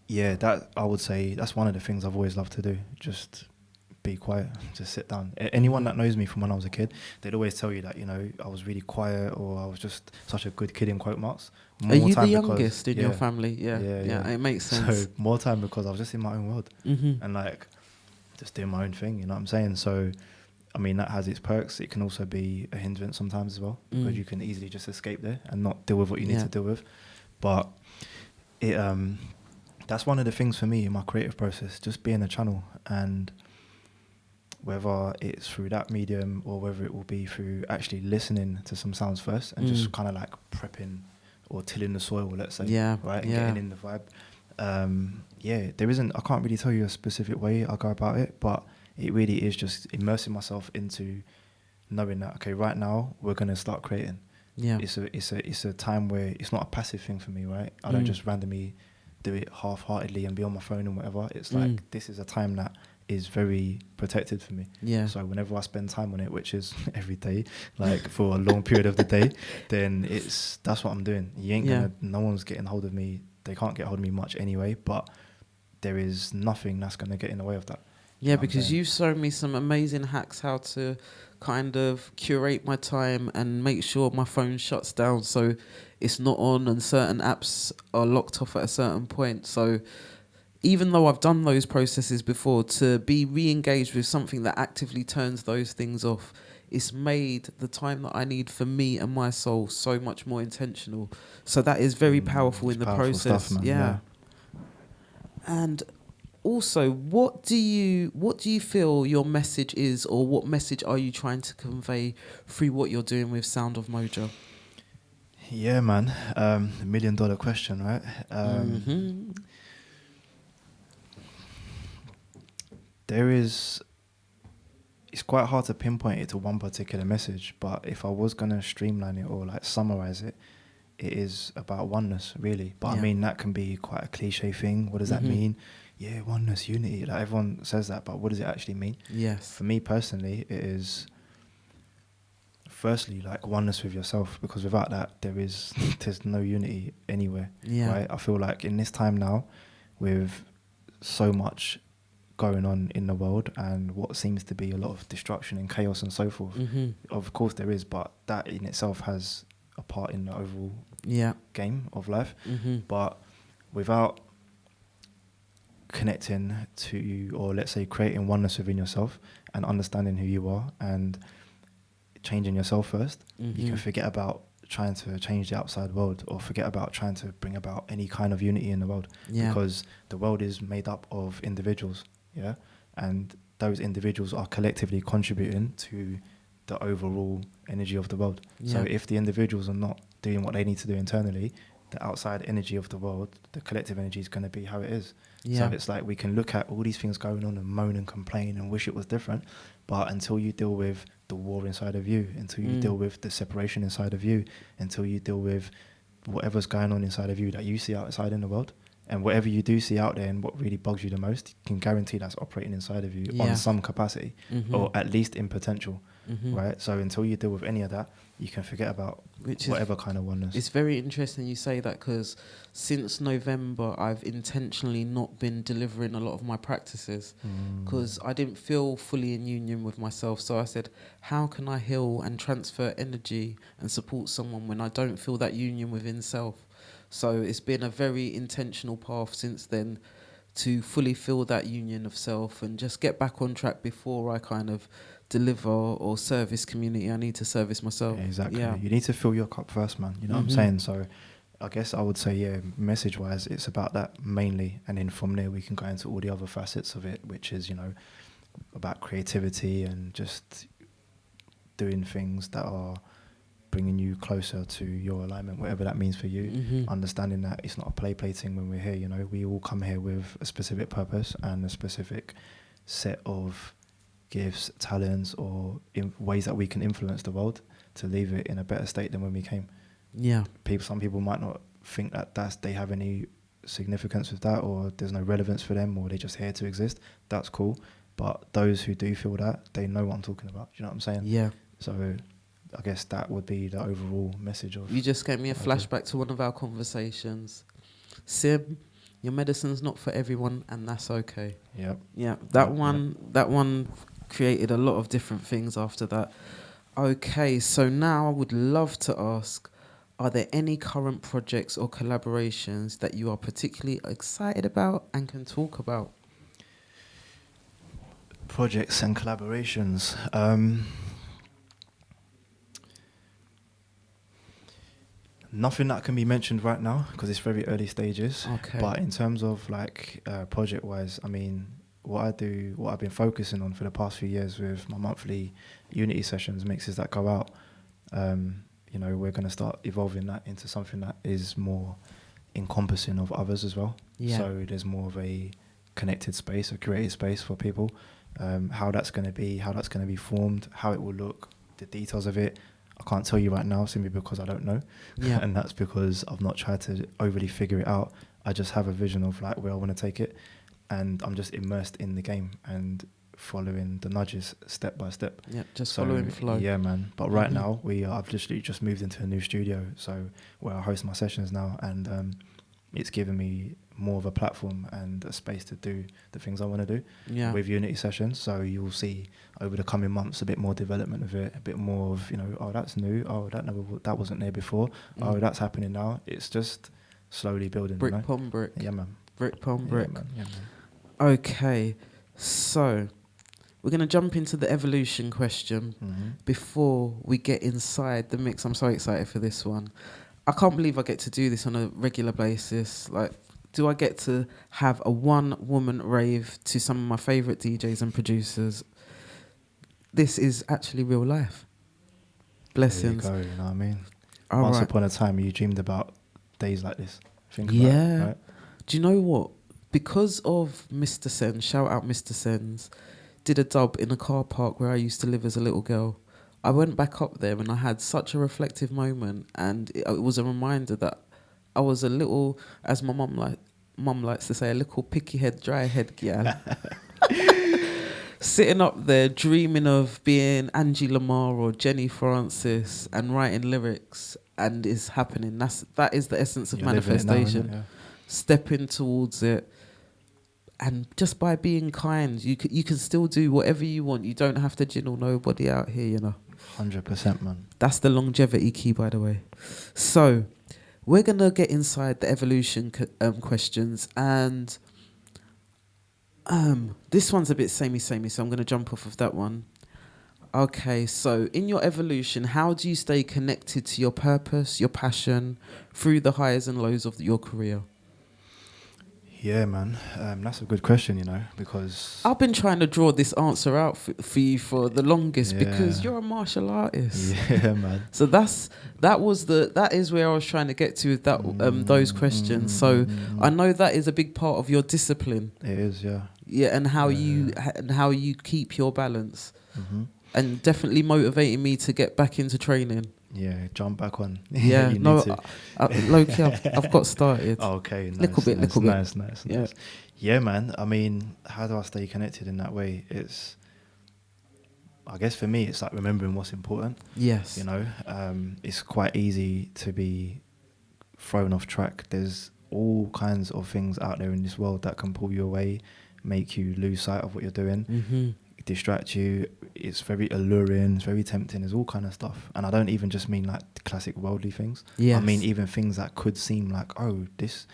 yeah, that I would say that's one of the things I've always loved to do. Just be quiet, just sit down. Anyone that knows me from when I was a kid, they'd always tell you that, you know, I was really quiet or I was just such a good kid in quote marks. Are you the because- youngest in your family? Yeah, it makes sense. So more time because I was just in my own world and like just doing my own thing, you know what I'm saying? So I mean, that has its perks. It can also be a hindrance sometimes as well because you can easily just escape there and not deal with what you need to deal with. But it that's one of the things for me in my creative process, just being a channel, and whether it's through that medium or whether it will be through actually listening to some sounds first and just kind of like prepping or tilling the soil, let's say, right, and getting in the vibe. I can't really tell you a specific way I go about it, but it really is just immersing myself into knowing that, okay, right now we're going to start creating. Yeah. It's a time where it's not a passive thing for me, right? I don't just randomly do it half-heartedly and be on my phone and whatever. It's like this is a time that is very protected for me. Yeah. So whenever I spend time on it, which is every day, like for a long period of the day, then that's what I'm doing. No one's getting hold of me. They can't get hold of me much anyway, but there is nothing that's going to get in the way of that. Yeah, because you've shown me some amazing hacks how to kind of curate my time and make sure my phone shuts down so it's not on and certain apps are locked off at a certain point. So even though I've done those processes before, to be re-engaged with something that actively turns those things off, it's made the time that I need for me and my soul so much more intentional. So that is very powerful in the process. Stuff, man. Yeah. And also, what do you feel your message is, or what message are you trying to convey through what you're doing with Sound of Moja? Yeah, man. $1 million question, right? It's quite hard to pinpoint it to one particular message, but if I was going to streamline it or like summarize it, it is about oneness, really. But I mean, that can be quite a cliche thing. What does that mean? Yeah, oneness, unity. Like everyone says that, but what does it actually mean? Yes. For me personally, it is firstly like oneness with yourself, because without that, there's no unity anywhere. Yeah. Right? I feel like in this time now, with so much going on in the world and what seems to be a lot of destruction and chaos and so forth, of course there is, but that in itself has a part in the overall game of life. But without connecting to, or let's say creating oneness within yourself and understanding who you are and changing yourself first, you can forget about trying to change the outside world or forget about trying to bring about any kind of unity in the world, because the world is made up of individuals, and those individuals are collectively contributing to the overall energy of the world. So if the individuals are not doing what they need to do internally, the outside energy of the world, the collective energy, is going to be how it is. So it's like we can look at all these things going on and moan and complain and wish it was different, but until you deal with the war inside of you, until you deal with the separation inside of you, until you deal with whatever's going on inside of you that you see outside in the world, and whatever you do see out there and what really bugs you the most, you can guarantee that's operating inside of you on some capacity, or at least in potential, right? So until you deal with any of that, you can forget about whatever kind of oneness. It's very interesting you say that, because since November, I've intentionally not been delivering a lot of my practices because I didn't feel fully in union with myself. So I said, how can I heal and transfer energy and support someone when I don't feel that union within self? So it's been a very intentional path since then to fully feel that union of self and just get back on track before I kind of deliver or service community. I need to service myself. Yeah, exactly. You need to fill your cup first, man. You know what I'm saying? So I guess I would say, message-wise, it's about that mainly. And then from there, we can go into all the other facets of it, which is, about creativity and just doing things that are bringing you closer to your alignment, whatever that means for you. Understanding that it's not a play thing when we're here. You know, we all come here with a specific purpose and a specific set of gifts, talents, or ways that we can influence the world to leave it in a better state than when we came. Yeah. Some people might not think that they have any significance with that, or there's no relevance for them, or they're just here to exist. That's cool. But those who do feel that, they know what I'm talking about. Do you know what I'm saying? Yeah. So I guess that would be the overall message of... You just gave me a flashback to one of our conversations. Sim, your medicine's not for everyone, and that's okay. Yep. Yeah. That one created a lot of different things after that. Okay, so now I would love to ask, are there any current projects or collaborations that you are particularly excited about and can talk about? Projects and collaborations. Nothing that can be mentioned right now because it's very early stages. Okay. But in terms of like project-wise, I mean, what I've been focusing on for the past few years with my monthly Unity sessions, mixes that go out, you know, we're going to start evolving that into something that is more encompassing of others as well. Yeah. So there's more of a connected space, a curated space for people. How that's going to be formed, how it will look, the details of it, I can't tell you right now simply because I don't know. Yeah. And that's because I've not tried to overly figure it out. I just have a vision of like where I want to take it, and I'm just immersed in the game and following the nudges step by step. Yeah, just following flow. Yeah, man. But right now I've literally just moved into a new studio, so where I host my sessions now, and it's given me more of a platform and a space to do the things I want to do with Unity sessions. So you'll see over the coming months a bit more development of it, a bit more of, you know, oh, that's new, oh, that wasn't there before, oh, that's happening now. It's just slowly building. Brick you know? upon brick. Yeah, man. Brick upon brick. Yeah, man. Yeah, man. Okay, so we're going to jump into the evolution question before we get inside the mix. I'm so excited for this one. I can't believe I get to do this on a regular basis. Like, do I get to have a one-woman rave to some of my favourite DJs and producers? This is actually real life. Blessings. There you go, you know what I mean? All Once right. upon a time, you dreamed about days like this. Think about Yeah. it, right? Do you know what? Because of Mr. Sens, shout out Mr. Sens, did a dub in a car park where I used to live as a little girl. I went back up there and I had such a reflective moment, and it was a reminder that I was a little, as my mum likes to say, a little picky head, dry head gal. Sitting up there dreaming of being Angie Lamar or Jenny Francis and writing lyrics, and it's happening. That is the essence of manifestation. Now, Stepping towards it, and just by being kind, you can still do whatever you want. You don't have to jinnle nobody out here, you know. 100%, man. That's the longevity key, by the way. So we're gonna get inside the evolution questions, and this one's a bit samey, so I'm gonna jump off of that one. Okay, so in your evolution, how do you stay connected to your purpose, your passion, through the highs and lows of your career? Yeah, man. That's a good question, you know, because... I've been trying to draw this answer out for you for the longest, because you're a martial artist. Yeah, man. So that is where I was trying to get to with that those questions. So I know that is a big part of your discipline. It is, yeah. Yeah, and how you keep your balance, and definitely motivating me to get back into training. Yeah, jump back on. Yeah, you no, need to. low-key, I've got started. Oh, okay, nice, little bit. Nice. Yeah, man. I mean, how do I stay connected in that way? I guess for me, it's like remembering what's important. Yes. You know, it's quite easy to be thrown off track. There's all kinds of things out there in this world that can pull you away, make you lose sight of what you're doing, distract you. It's very alluring, it's very tempting. There's all kind of stuff, and I don't even just mean like the classic worldly things. Yes. I mean even things that could seem like, oh, this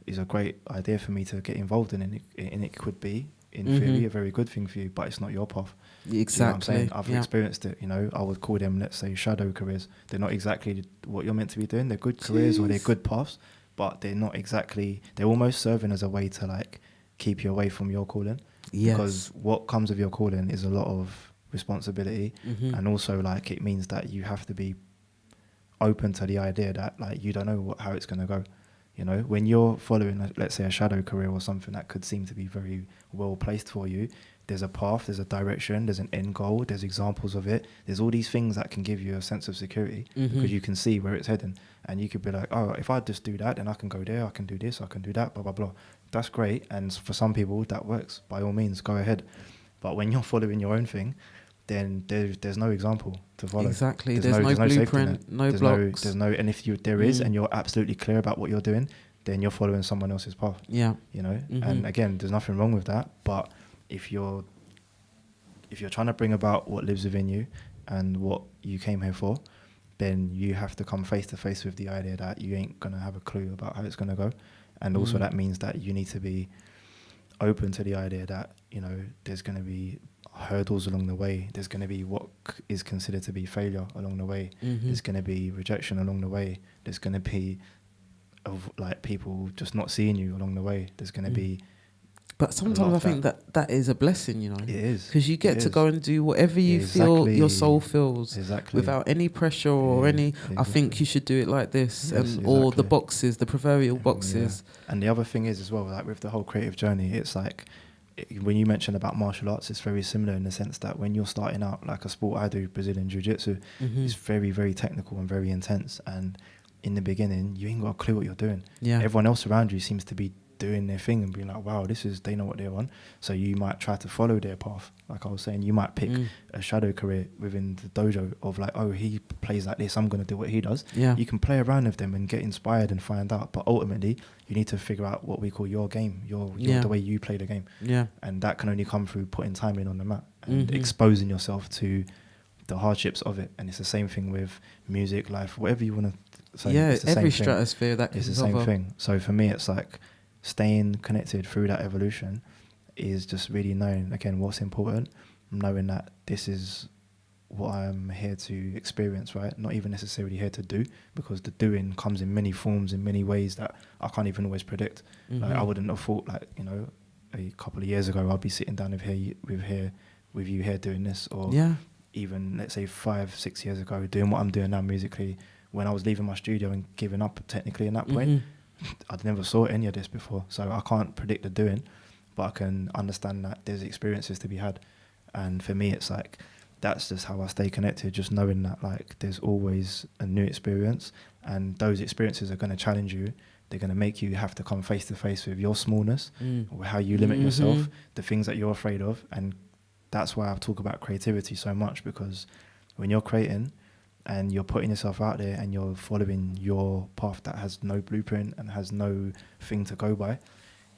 is a great idea for me to get involved in, and it could be in theory a very good thing for you, but it's not your path. Exactly. You know what I'm saying? I've experienced it. You know, I would call them, let's say, shadow careers. They're not exactly what you're meant to be doing. They're good careers or they're good paths, but they're not exactly. They're almost serving as a way to like keep you away from your calling. Yes. Because what comes with your calling is a lot of responsibility, and also like it means that you have to be open to the idea that like you don't know how it's going to go. You know, when you're following, let's say, a shadow career or something that could seem to be very well placed for you, there's a path, there's a direction, there's an end goal, there's examples of it. There's all these things that can give you a sense of security because you can see where it's heading. And you could be like, oh, if I just do that, then I can go there, I can do this, I can do that, blah, blah, blah. That's great. And for some people, that works. By all means, go ahead. But when you're following your own thing, then there's no example to follow. Exactly. There's no blueprint, no blocks. And if there is, and you're absolutely clear about what you're doing, then you're following someone else's path. Yeah. You know, and again, there's nothing wrong with that. But if you're trying to bring about what lives within you and what you came here for, then you have to come face to face with the idea that you ain't gonna have a clue about how it's gonna go. And also that means that you need to be open to the idea that, you know, there's going to be hurdles along the way. There's going to be what is considered to be failure along the way. There's going to be rejection along the way. There's going to be like people just not seeing you along the way. There's going to be. But sometimes I think that is a blessing, you know. It is. Because you get to go and do whatever you feel your soul feels. Exactly. Without any pressure or any, I think you should do it like this. Or the boxes, the proverbial boxes. Yeah. And the other thing is as well, like with the whole creative journey, it's like, when you mentioned about martial arts, it's very similar in the sense that when you're starting out, like a sport I do, Brazilian Jiu-Jitsu, it's very, very technical and very intense. And in the beginning, you ain't got a clue what you're doing. Yeah. Everyone else around you seems to be doing their thing and being like, wow, they know what they're on. So you might try to follow their path. Like I was saying, you might pick a shadow career within the dojo of like, oh, he plays like this, I'm going to do what he does. Yeah. You can play around with them and get inspired and find out. But ultimately, you need to figure out what we call your game, your the way you play the game. Yeah. And that can only come through putting time in on the mat and exposing yourself to the hardships of it. And it's the same thing with music, life, whatever you want to say. Yeah, every stratosphere that is the same thing. So for me, it's like staying connected through that evolution is just really knowing, again, what's important, knowing that this is what I'm here to experience, right? Not even necessarily here to do, because the doing comes in many forms, in many ways that I can't even always predict. Like I wouldn't have thought, like, you know, a couple of years ago, I'd be sitting down with you here doing this, or even, let's say 5-6 years ago, doing what I'm doing now musically, when I was leaving my studio and giving up technically in that point. I'd never saw any of this before, so I can't predict the doing, but I can understand that there's experiences to be had. And for me, it's like, that's just how I stay connected, just knowing that like there's always a new experience, and those experiences are going to challenge you. They're going to make you have to come face to face with your smallness, or how you limit yourself, the things that you're afraid of. And that's why I talk about creativity so much, because when you're creating and you're putting yourself out there and you're following your path that has no blueprint and has no thing to go by,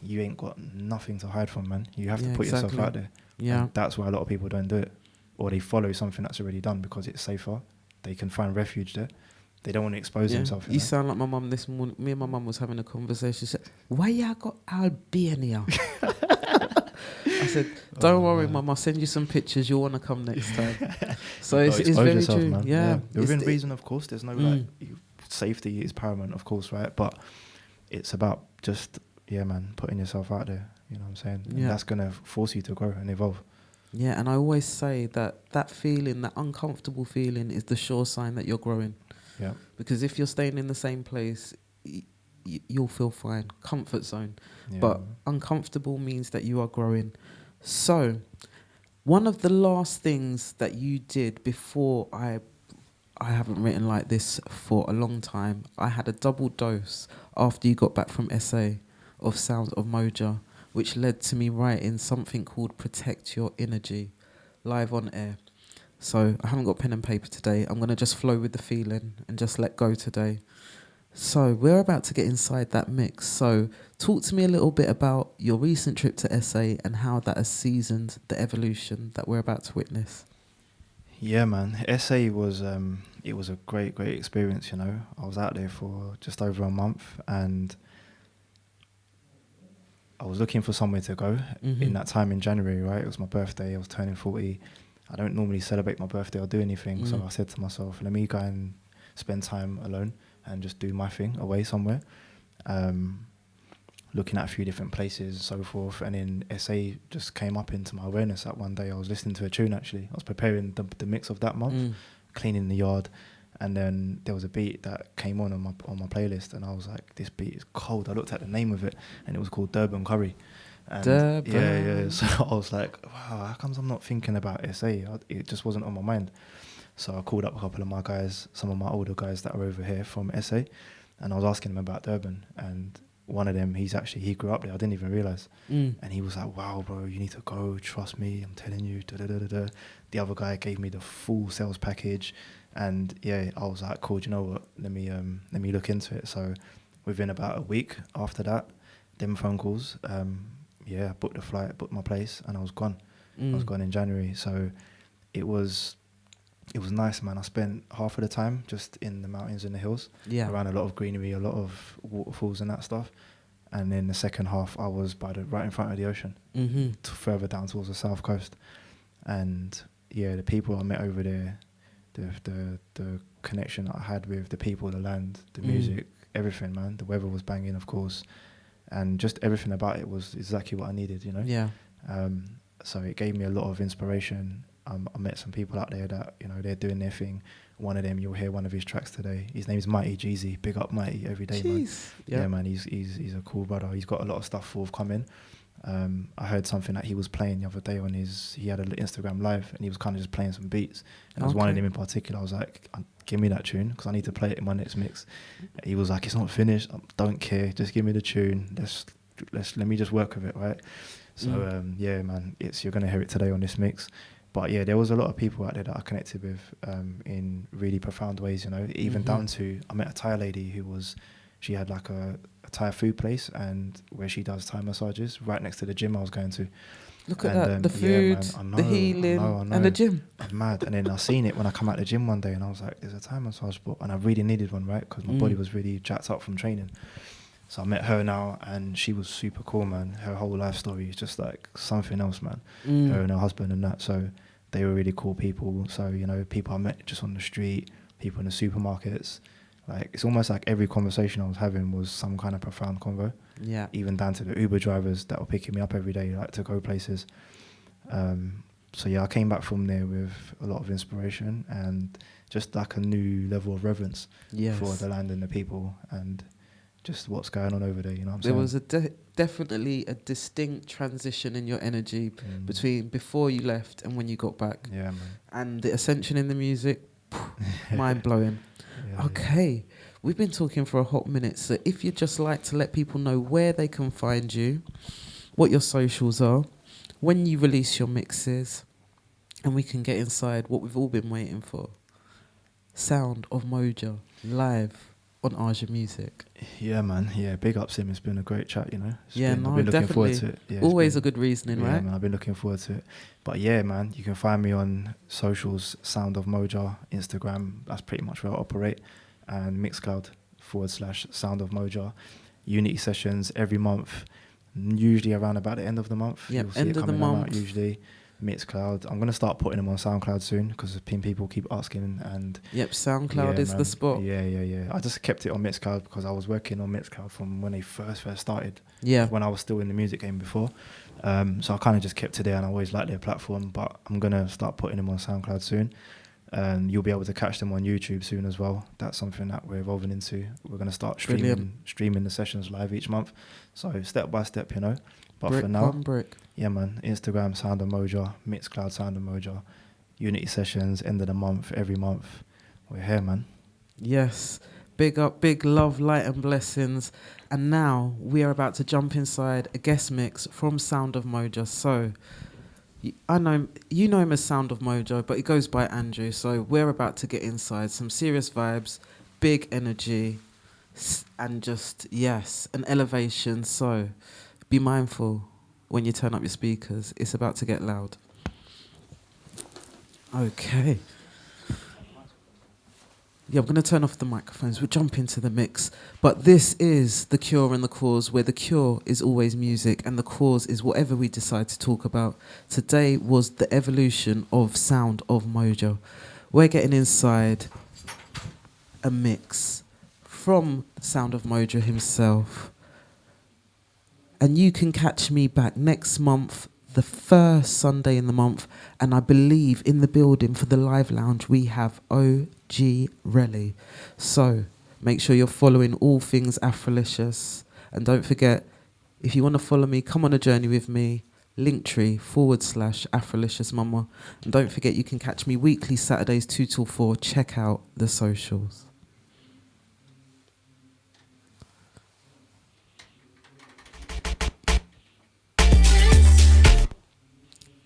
you ain't got nothing to hide from, man. You have to put yourself out there. Yeah. And that's why a lot of people don't do it. Or they follow something that's already done because it's safer. They can find refuge there. They don't want to expose themselves. You sound like my mum this morning. Me and my mum was having a conversation. She said, why y'all got Albania? I said, don't worry, Mum, I'll send you some pictures. You'll want to come next time. So it's very yourself, true. Man. Yeah. Within reason, of course. There's no like safety is paramount, of course, right? But it's about just, putting yourself out there. You know what I'm saying? And that's going to force you to grow and evolve. Yeah, and I always say that feeling, that uncomfortable feeling, is the sure sign that you're growing. Yeah. Because if you're staying in the same place, you'll feel fine. Comfort zone. Yeah. But uncomfortable means that you are growing. So, one of the last things that you did before I haven't written like this for a long time. I had a double dose after you got back from SA of Sound of Moja, which led to me writing something called Protect Your Energy, live on air. So I haven't got pen and paper today. I'm going to just flow with the feeling and just let go today. So we're about to get inside that mix. So talk to me a little bit about your recent trip to SA and how that has seasoned the evolution that we're about to witness. Yeah, man. SA was it was a great experience, you know. I was out there for just over a month and I was looking for somewhere to go in that time in January, right? It was my birthday. I was turning 40. I don't normally celebrate my birthday or do anything. So I said to myself, let me go and spend time alone and just do my thing away somewhere. Looking at a few different places and so forth. And then SA just came up into my awareness that one day I was listening to a tune, actually. I was preparing the mix of that month, cleaning the yard. And then there was a beat that came on my playlist, and I was like, this beat is cold. I looked at the name of it, and it was called Durban Curry. And Durban. So I was like, wow, how comes I'm not thinking about SA? It just wasn't on my mind. So I called up a couple of my guys, some of my older guys that are over here from SA, and I was asking them about Durban. And one of them, he grew up there. I didn't even realize. And he was like, wow, bro, you need to go. Trust me, I'm telling you. Da, da, da, da, da. The other guy gave me the full sales package. And yeah, I was like, cool, do you know what? Let me look into it. So within about a week after that, them phone calls, I booked the flight, booked my place, and I was gone. I was gone in January. So it was nice, man. I spent half of the time just in the mountains and the hills, around a lot of greenery, a lot of waterfalls and that stuff. And then the second half, I was right in front of the ocean, further down towards the south coast. And yeah, the people I met over there, the connection that I had with the people, the land, the music, everything, man. The weather was banging, of course, and just everything about it was exactly what I needed, you know. Yeah. So it gave me a lot of inspiration. I met some people out there that, you know, they're doing their thing. One of them, you'll hear one of his tracks today. His name's Mighty Jeezy. Big up Mighty every day, man. Yeah, man. He's a cool brother. He's got a lot of stuff forthcoming. I heard something that he was playing the other day on he had an Instagram live, and he was kind of just playing some beats. And it was one of them in particular. I was like, give me that tune, because I need to play it in my next mix. He was like, it's not finished. I don't care. Just give me the tune. Let me just work with it, right? So yeah, man, you're gonna hear it today on this mix. But yeah, there was a lot of people out there that I connected with in really profound ways, you know, even down to, I met a Thai lady she had like a Thai food place, and where she does Thai massages right next to the gym I was going to. Look at that, the food, the healing, I know. And the gym. I'm mad. And then I seen it when I come out the gym one day, and I was like, there's a Thai massage spot, and I really needed one, right? Because my body was really jacked up from training. So I met her now, and she was super cool, man. Her whole life story is just like something else, man. Her and her husband and that. So they were really cool people. So, you know, people I met just on the street, people in the supermarkets. Like, it's almost like every conversation I was having was some kind of profound convo. Yeah. Even down to the Uber drivers that were picking me up every day, like, to go places. So yeah, I came back from there with a lot of inspiration and just like a new level of reverence for the land and the people and just what's going on over there, you know what I'm saying? There was definitely a distinct transition in your energy between before you left and when you got back. Yeah, man. And the ascension in the music, mind blowing. Okay, we've been talking for a hot minute, so if you'd just like to let people know where they can find you, what your socials are, when you release your mixes, and we can get inside what we've all been waiting for. Sound of Moja, live on Aaja Music. Yeah, man. Yeah, big up, Sim. It's been a great chat, you know. I've been looking forward to it. Yeah, always a good reasoning, right? Yeah, man, I've been looking forward to it. But yeah, man, you can find me on socials, Sound of Moja, Instagram. That's pretty much where I operate. And Mixcloud /Sound of Moja. Unity sessions every month, usually around about the end of the month. Yeah, you'll see end it coming of the month. Out usually. Mixcloud. I'm gonna start putting them on SoundCloud soon because people keep asking. And SoundCloud is the spot. Yeah. I just kept it on Mixcloud because I was working on Mixcloud from when they first started. Yeah. When I was still in the music game before. So I kind of just kept it there, and I always liked their platform. But I'm gonna start putting them on SoundCloud soon. You'll be able to catch them on YouTube soon as well. That's something that we're evolving into. We're gonna start streaming the sessions live each month. So step by step, you know. But brick for now, brick. Yeah, man. Instagram, Sound of Moja, Mixcloud, Sound of Moja, Unity sessions, end of the month, every month. We're here, man. Yes. Big up, big love, light and blessings. And now we are about to jump inside a guest mix from Sound of Moja. So, I know you know him as Sound of Moja, but he goes by Andrew. So we're about to get inside some serious vibes, big energy, and just, an elevation. So be mindful when you turn up your speakers. It's about to get loud. Okay. Yeah, I'm going to turn off the microphones. We'll jump into the mix. But this is The Cure and the Cause, where the cure is always music and the cause is whatever we decide to talk about. Today was the evolution of Sound of Moja. We're getting inside a mix from Sound of Moja himself. And you can catch me back next month, the first Sunday in the month. And I believe in the building for the live lounge, we have OG Relly. So make sure you're following all things AfroLicious. And don't forget, if you want to follow me, come on a journey with me. Linktree/AfroLicious Mumma. And don't forget, you can catch me weekly Saturdays 2 till 4. Check out the socials.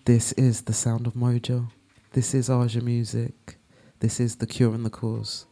This is the Sound of Moja. This is Aaja music. This is the cure and the cause.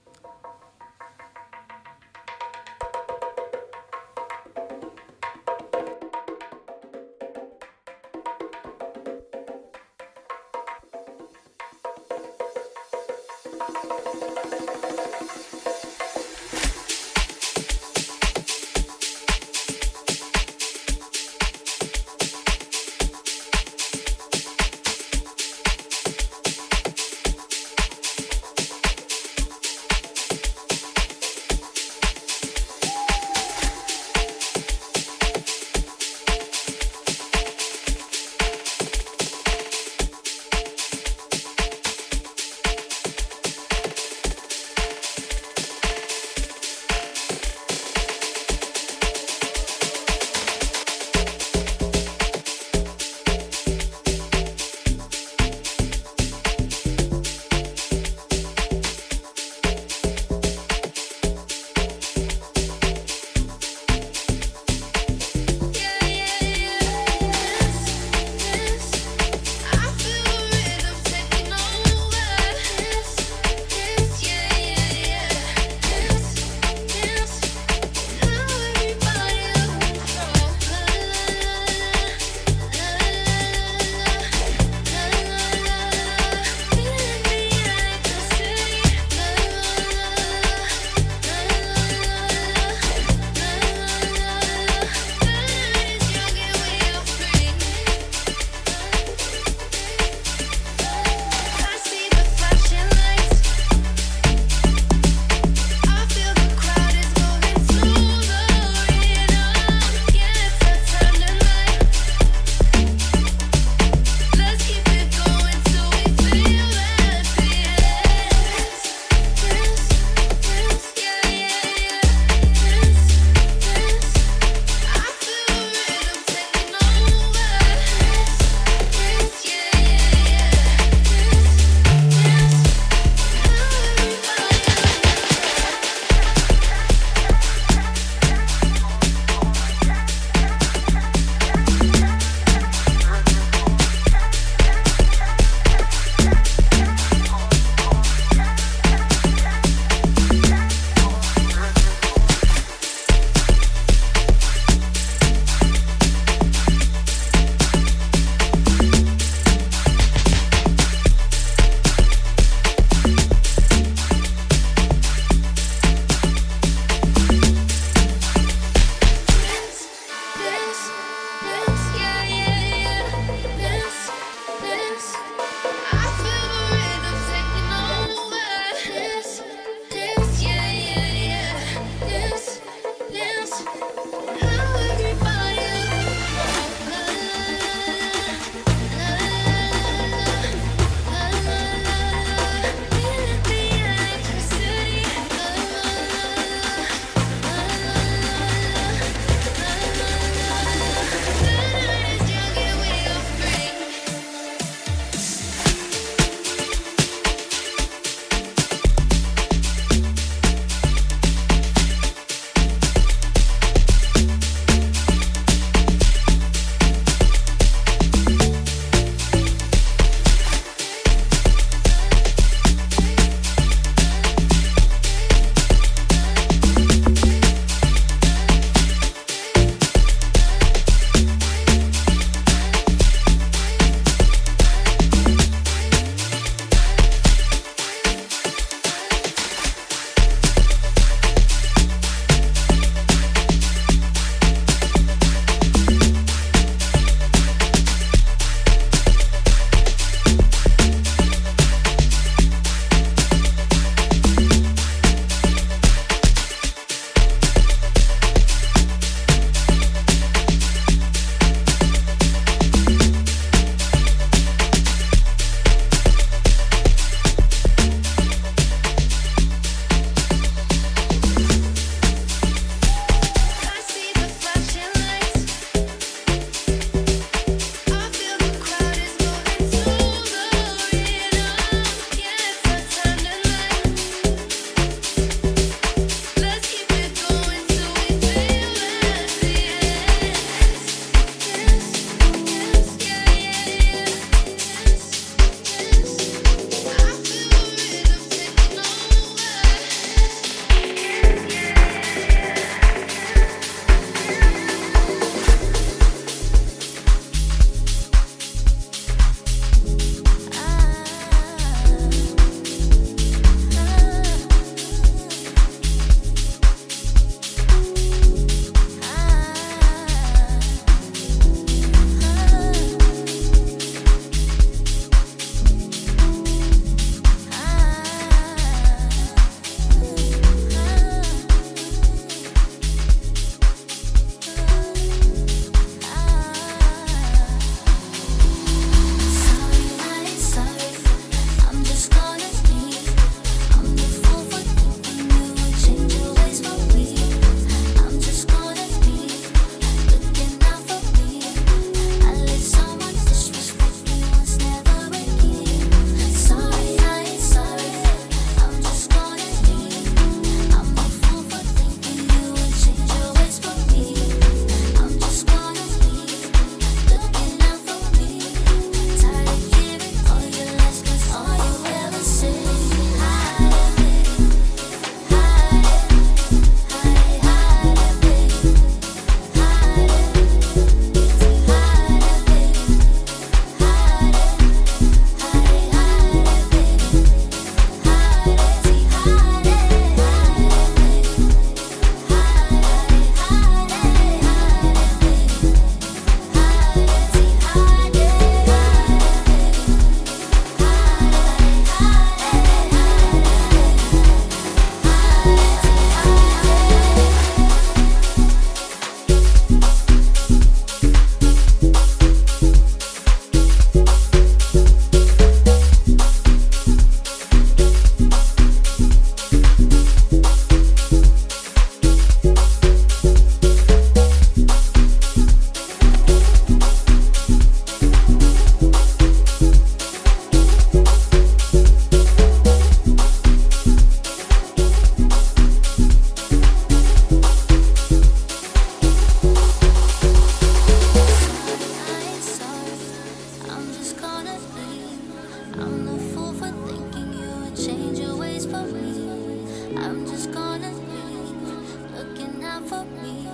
out for me.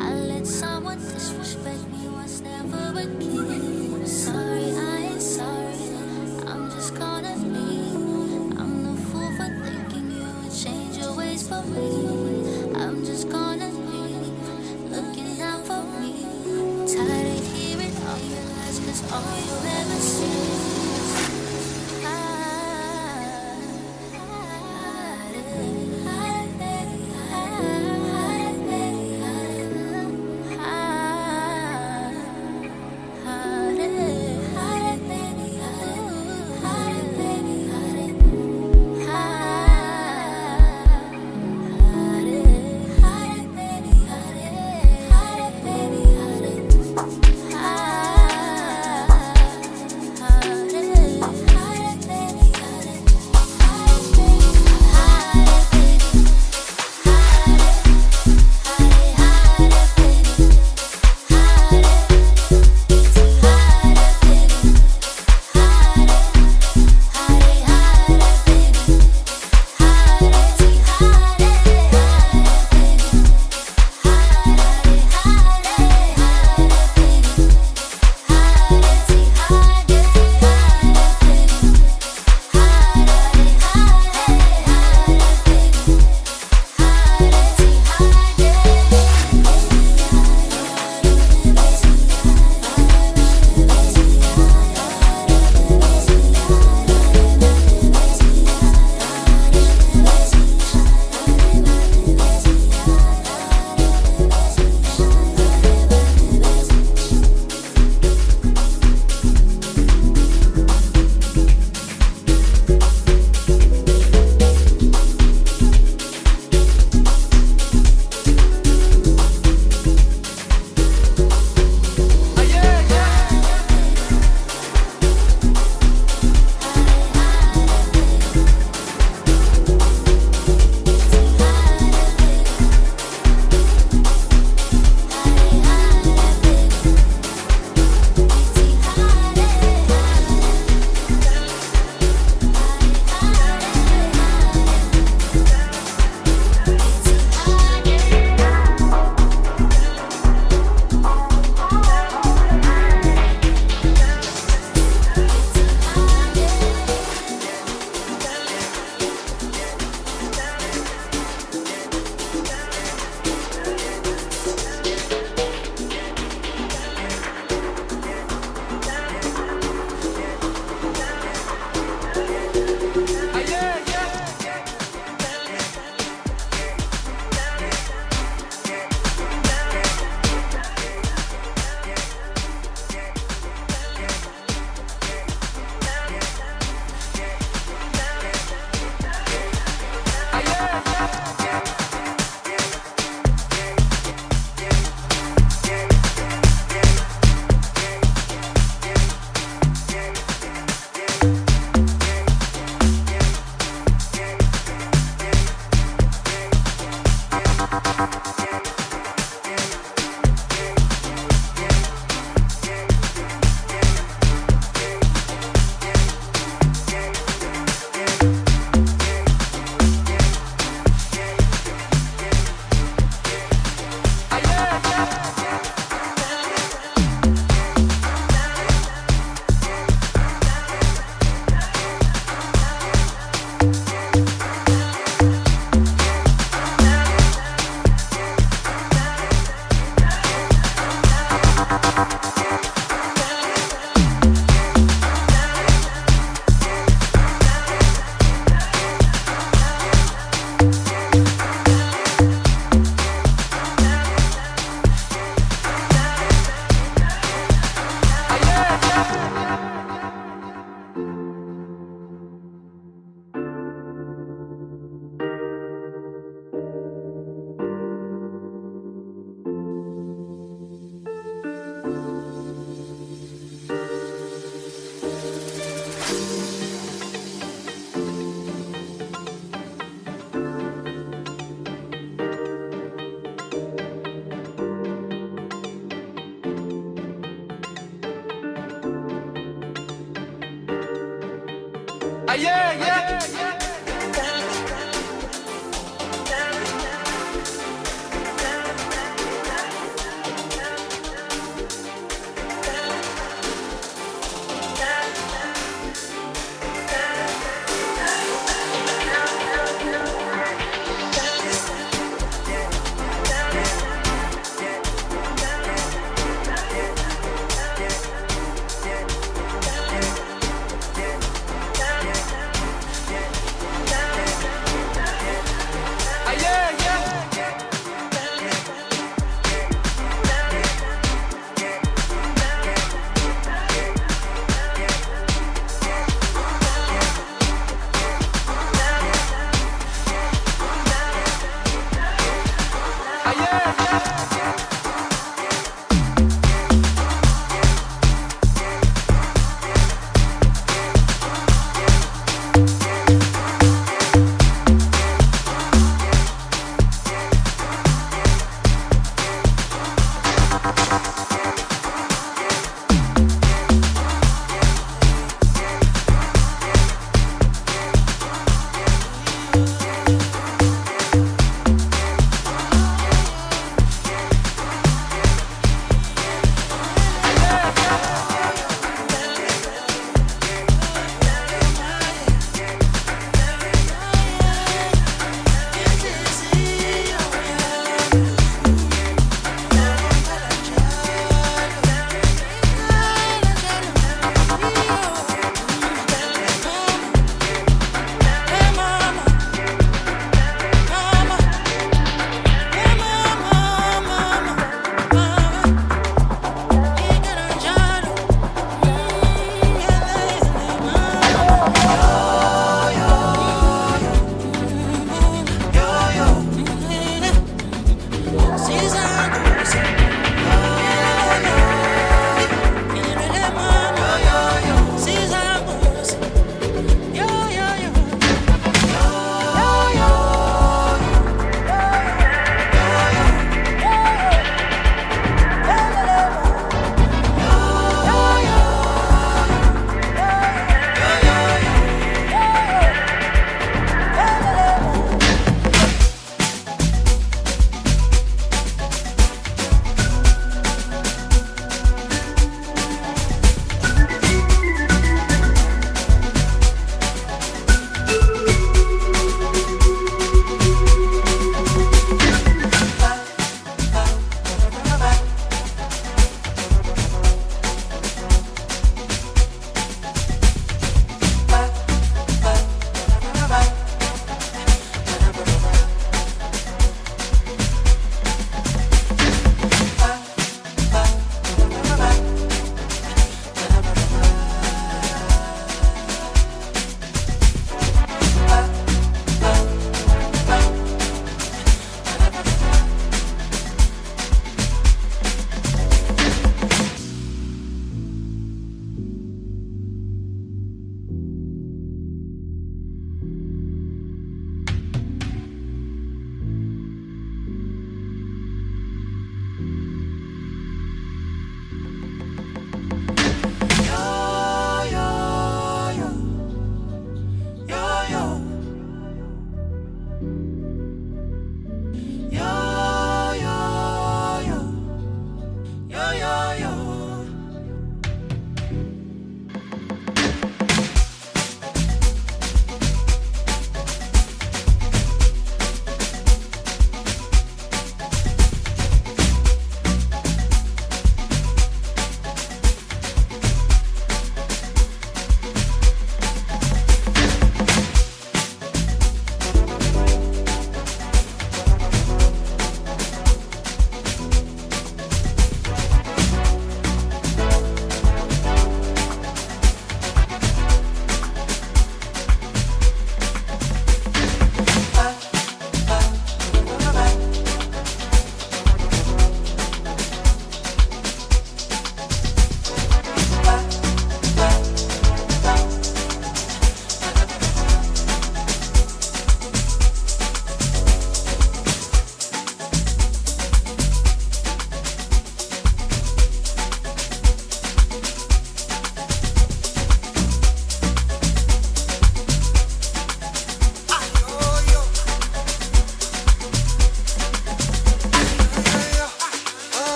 I let someone disrespect me once, never again. Sorry, I ain't sorry. I'm just gonna leave. I'm the fool for thinking you would change your ways for me. I'm just gonna leave, looking out for me. Tired of hearing all your lies, 'cause all you ever see is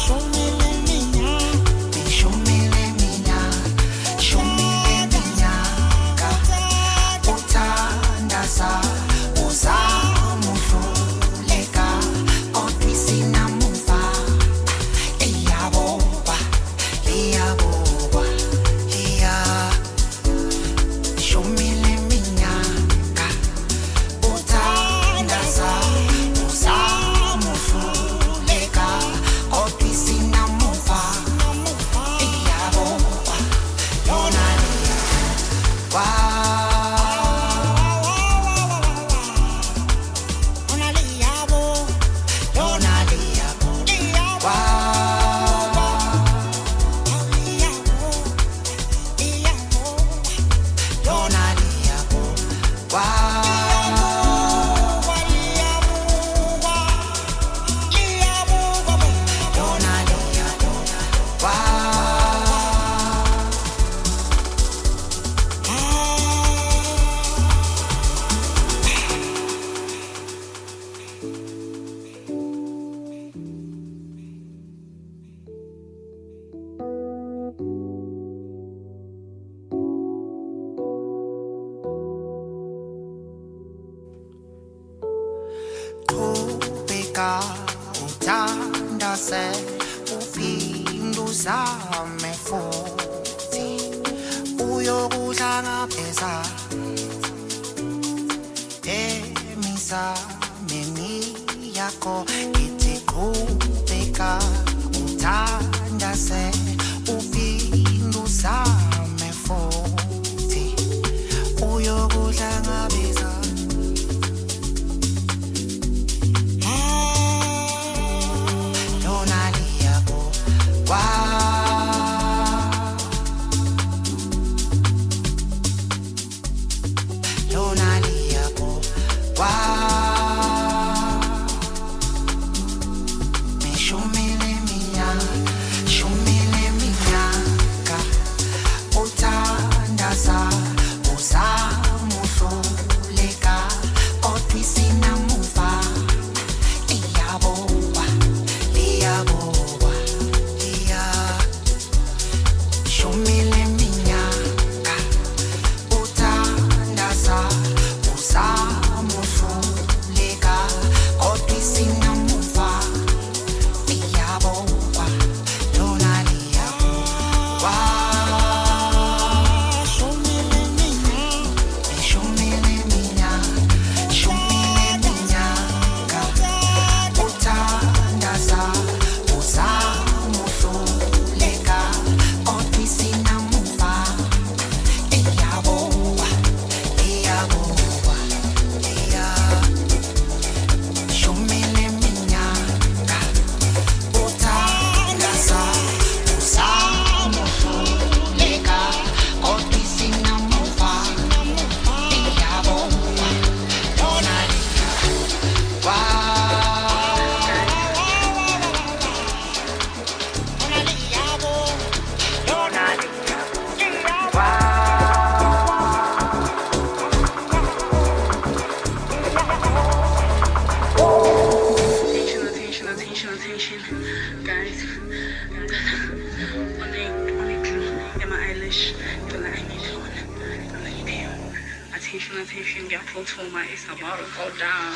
Show me ngabeza emizameni yakho ithi qhubeka uthandase uphinde uzame futhi uyokuhlangabeza lona liyabo lona liyabo shumile minyaka uthandaza uzamuhluleka kodwa isinamuva liyabowa shumile minyaka uthandaza uzamuhluleka kodwa isinamuva liyabowa lona liyabowa shumile minyaka uthandaza uzamuhluleka kodwa isinamuva liyabowa shumile minyaka uthandaza uzamuhluleka kodwa isinamuva liyabowa lona liyabowa Attention, guys. Only glue in my eyelash. Feel like I need one. I'm like, damn. Attention. Get full to my. It's about to go down.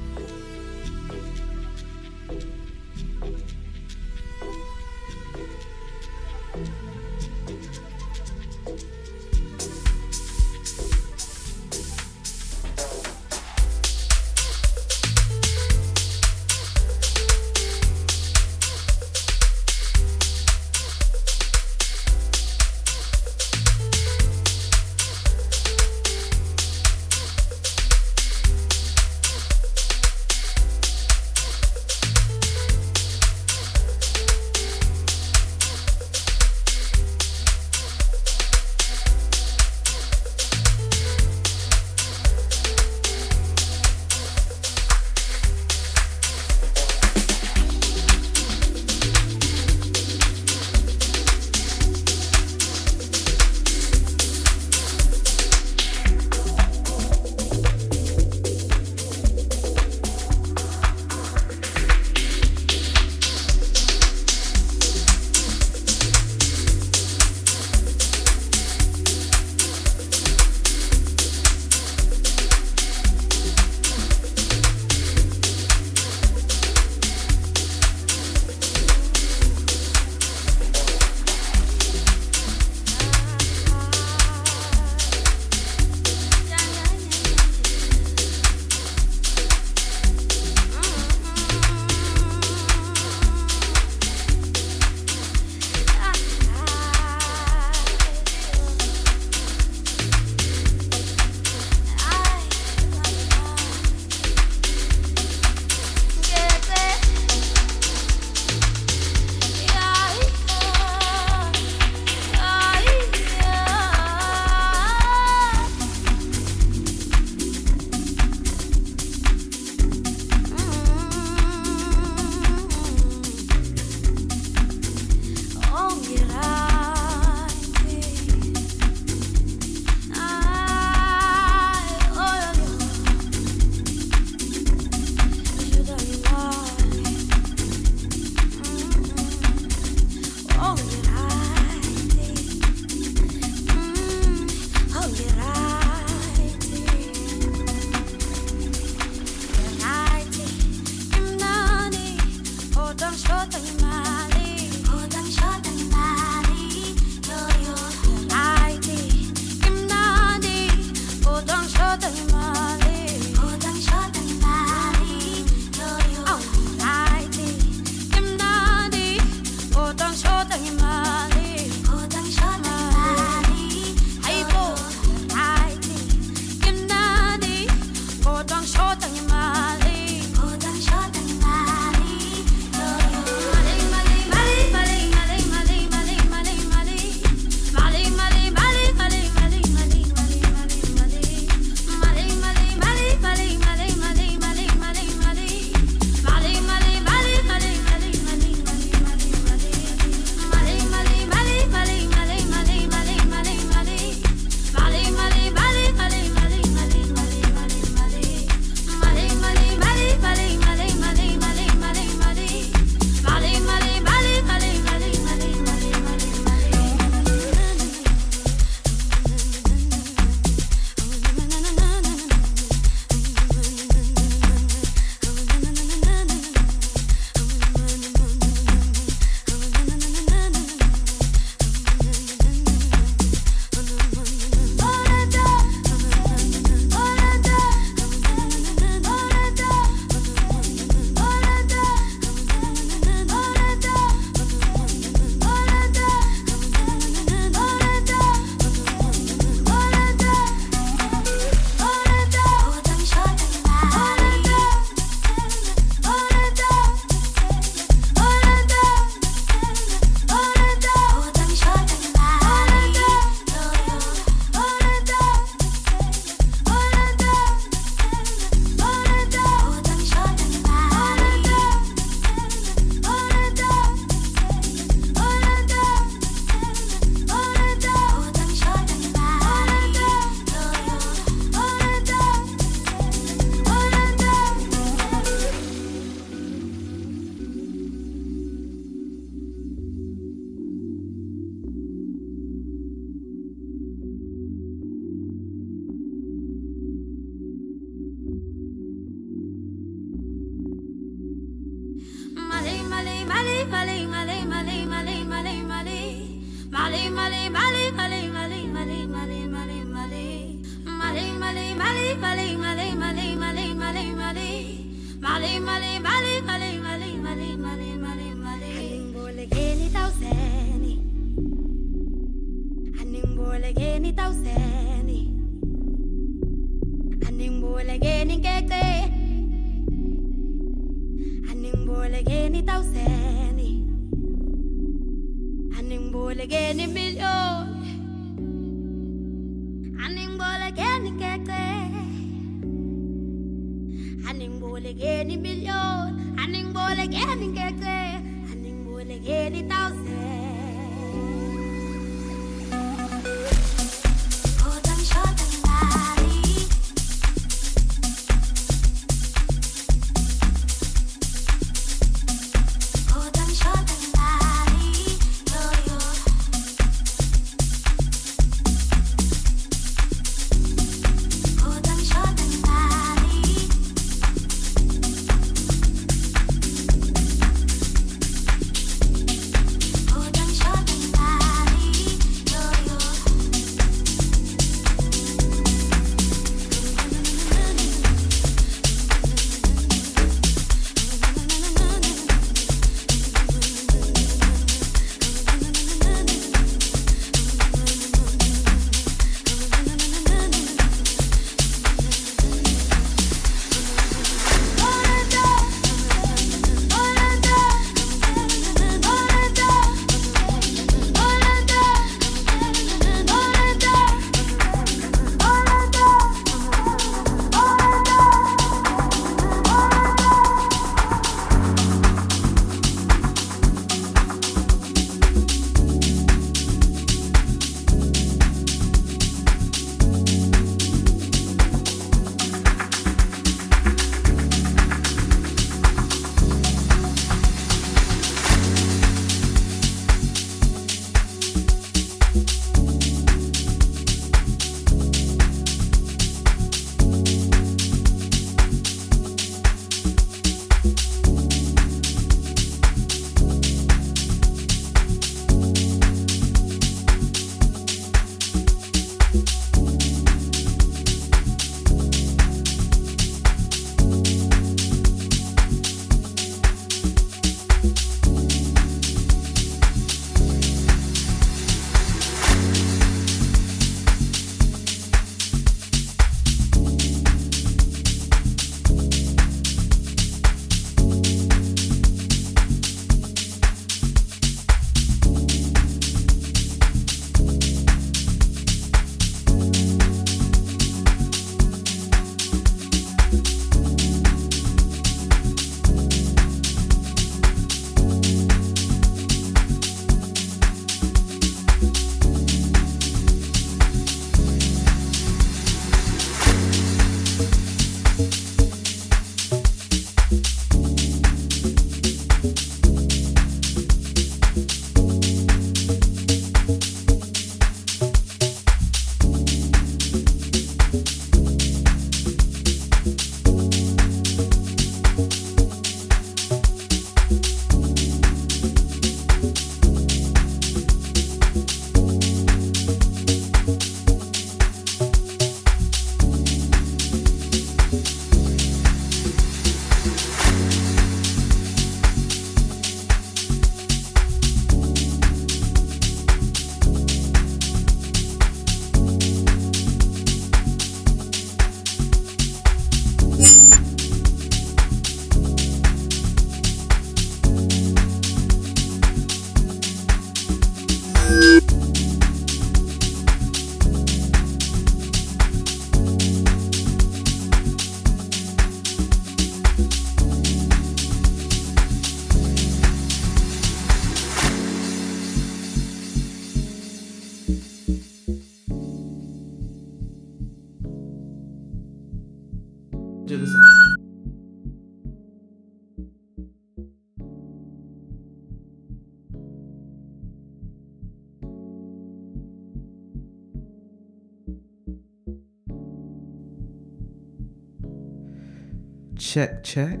Check, check.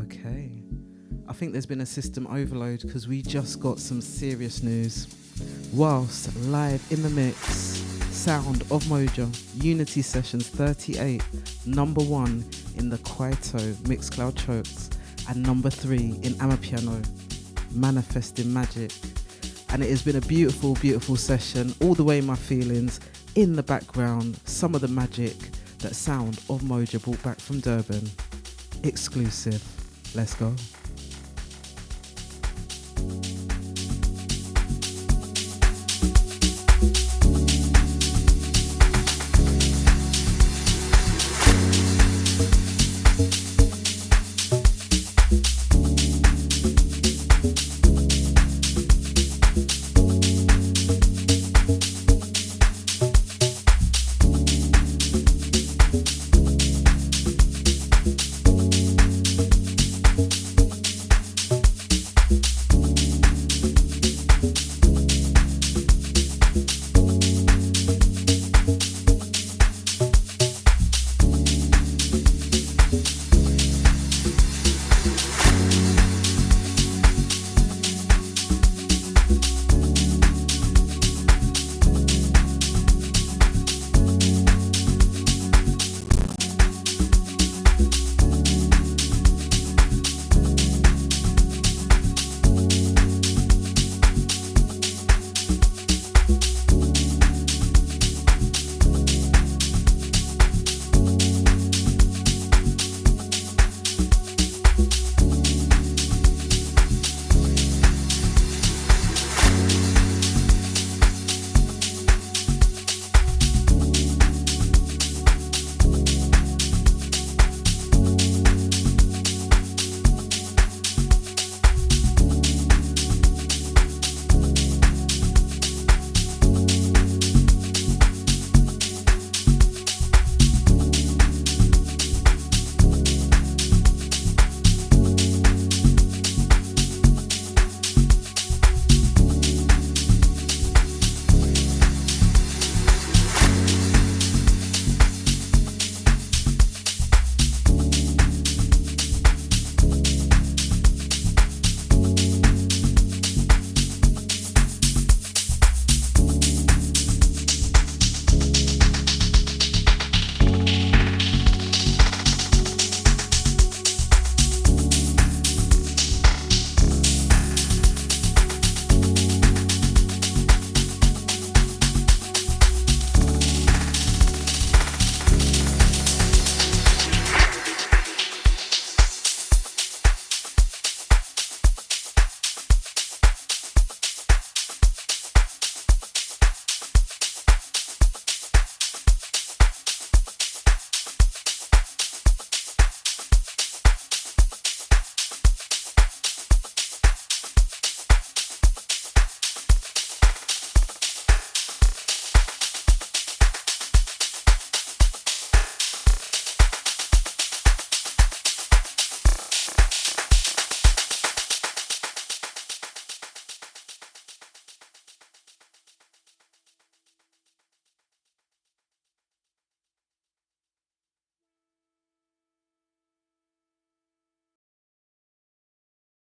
Okay. I think there's been a system overload because we just got some serious news. Whilst live in the mix, Sound of Moja, Unity Sessions 38, number 1 in the Kwaito Mixcloud Chokes, and number 3 in Amapiano, Manifesting Magic. And it has been a beautiful, beautiful session, all the way my feelings, in the background, some of the magic that Sound of Moja brought back from Durban. Exclusive. Let's go.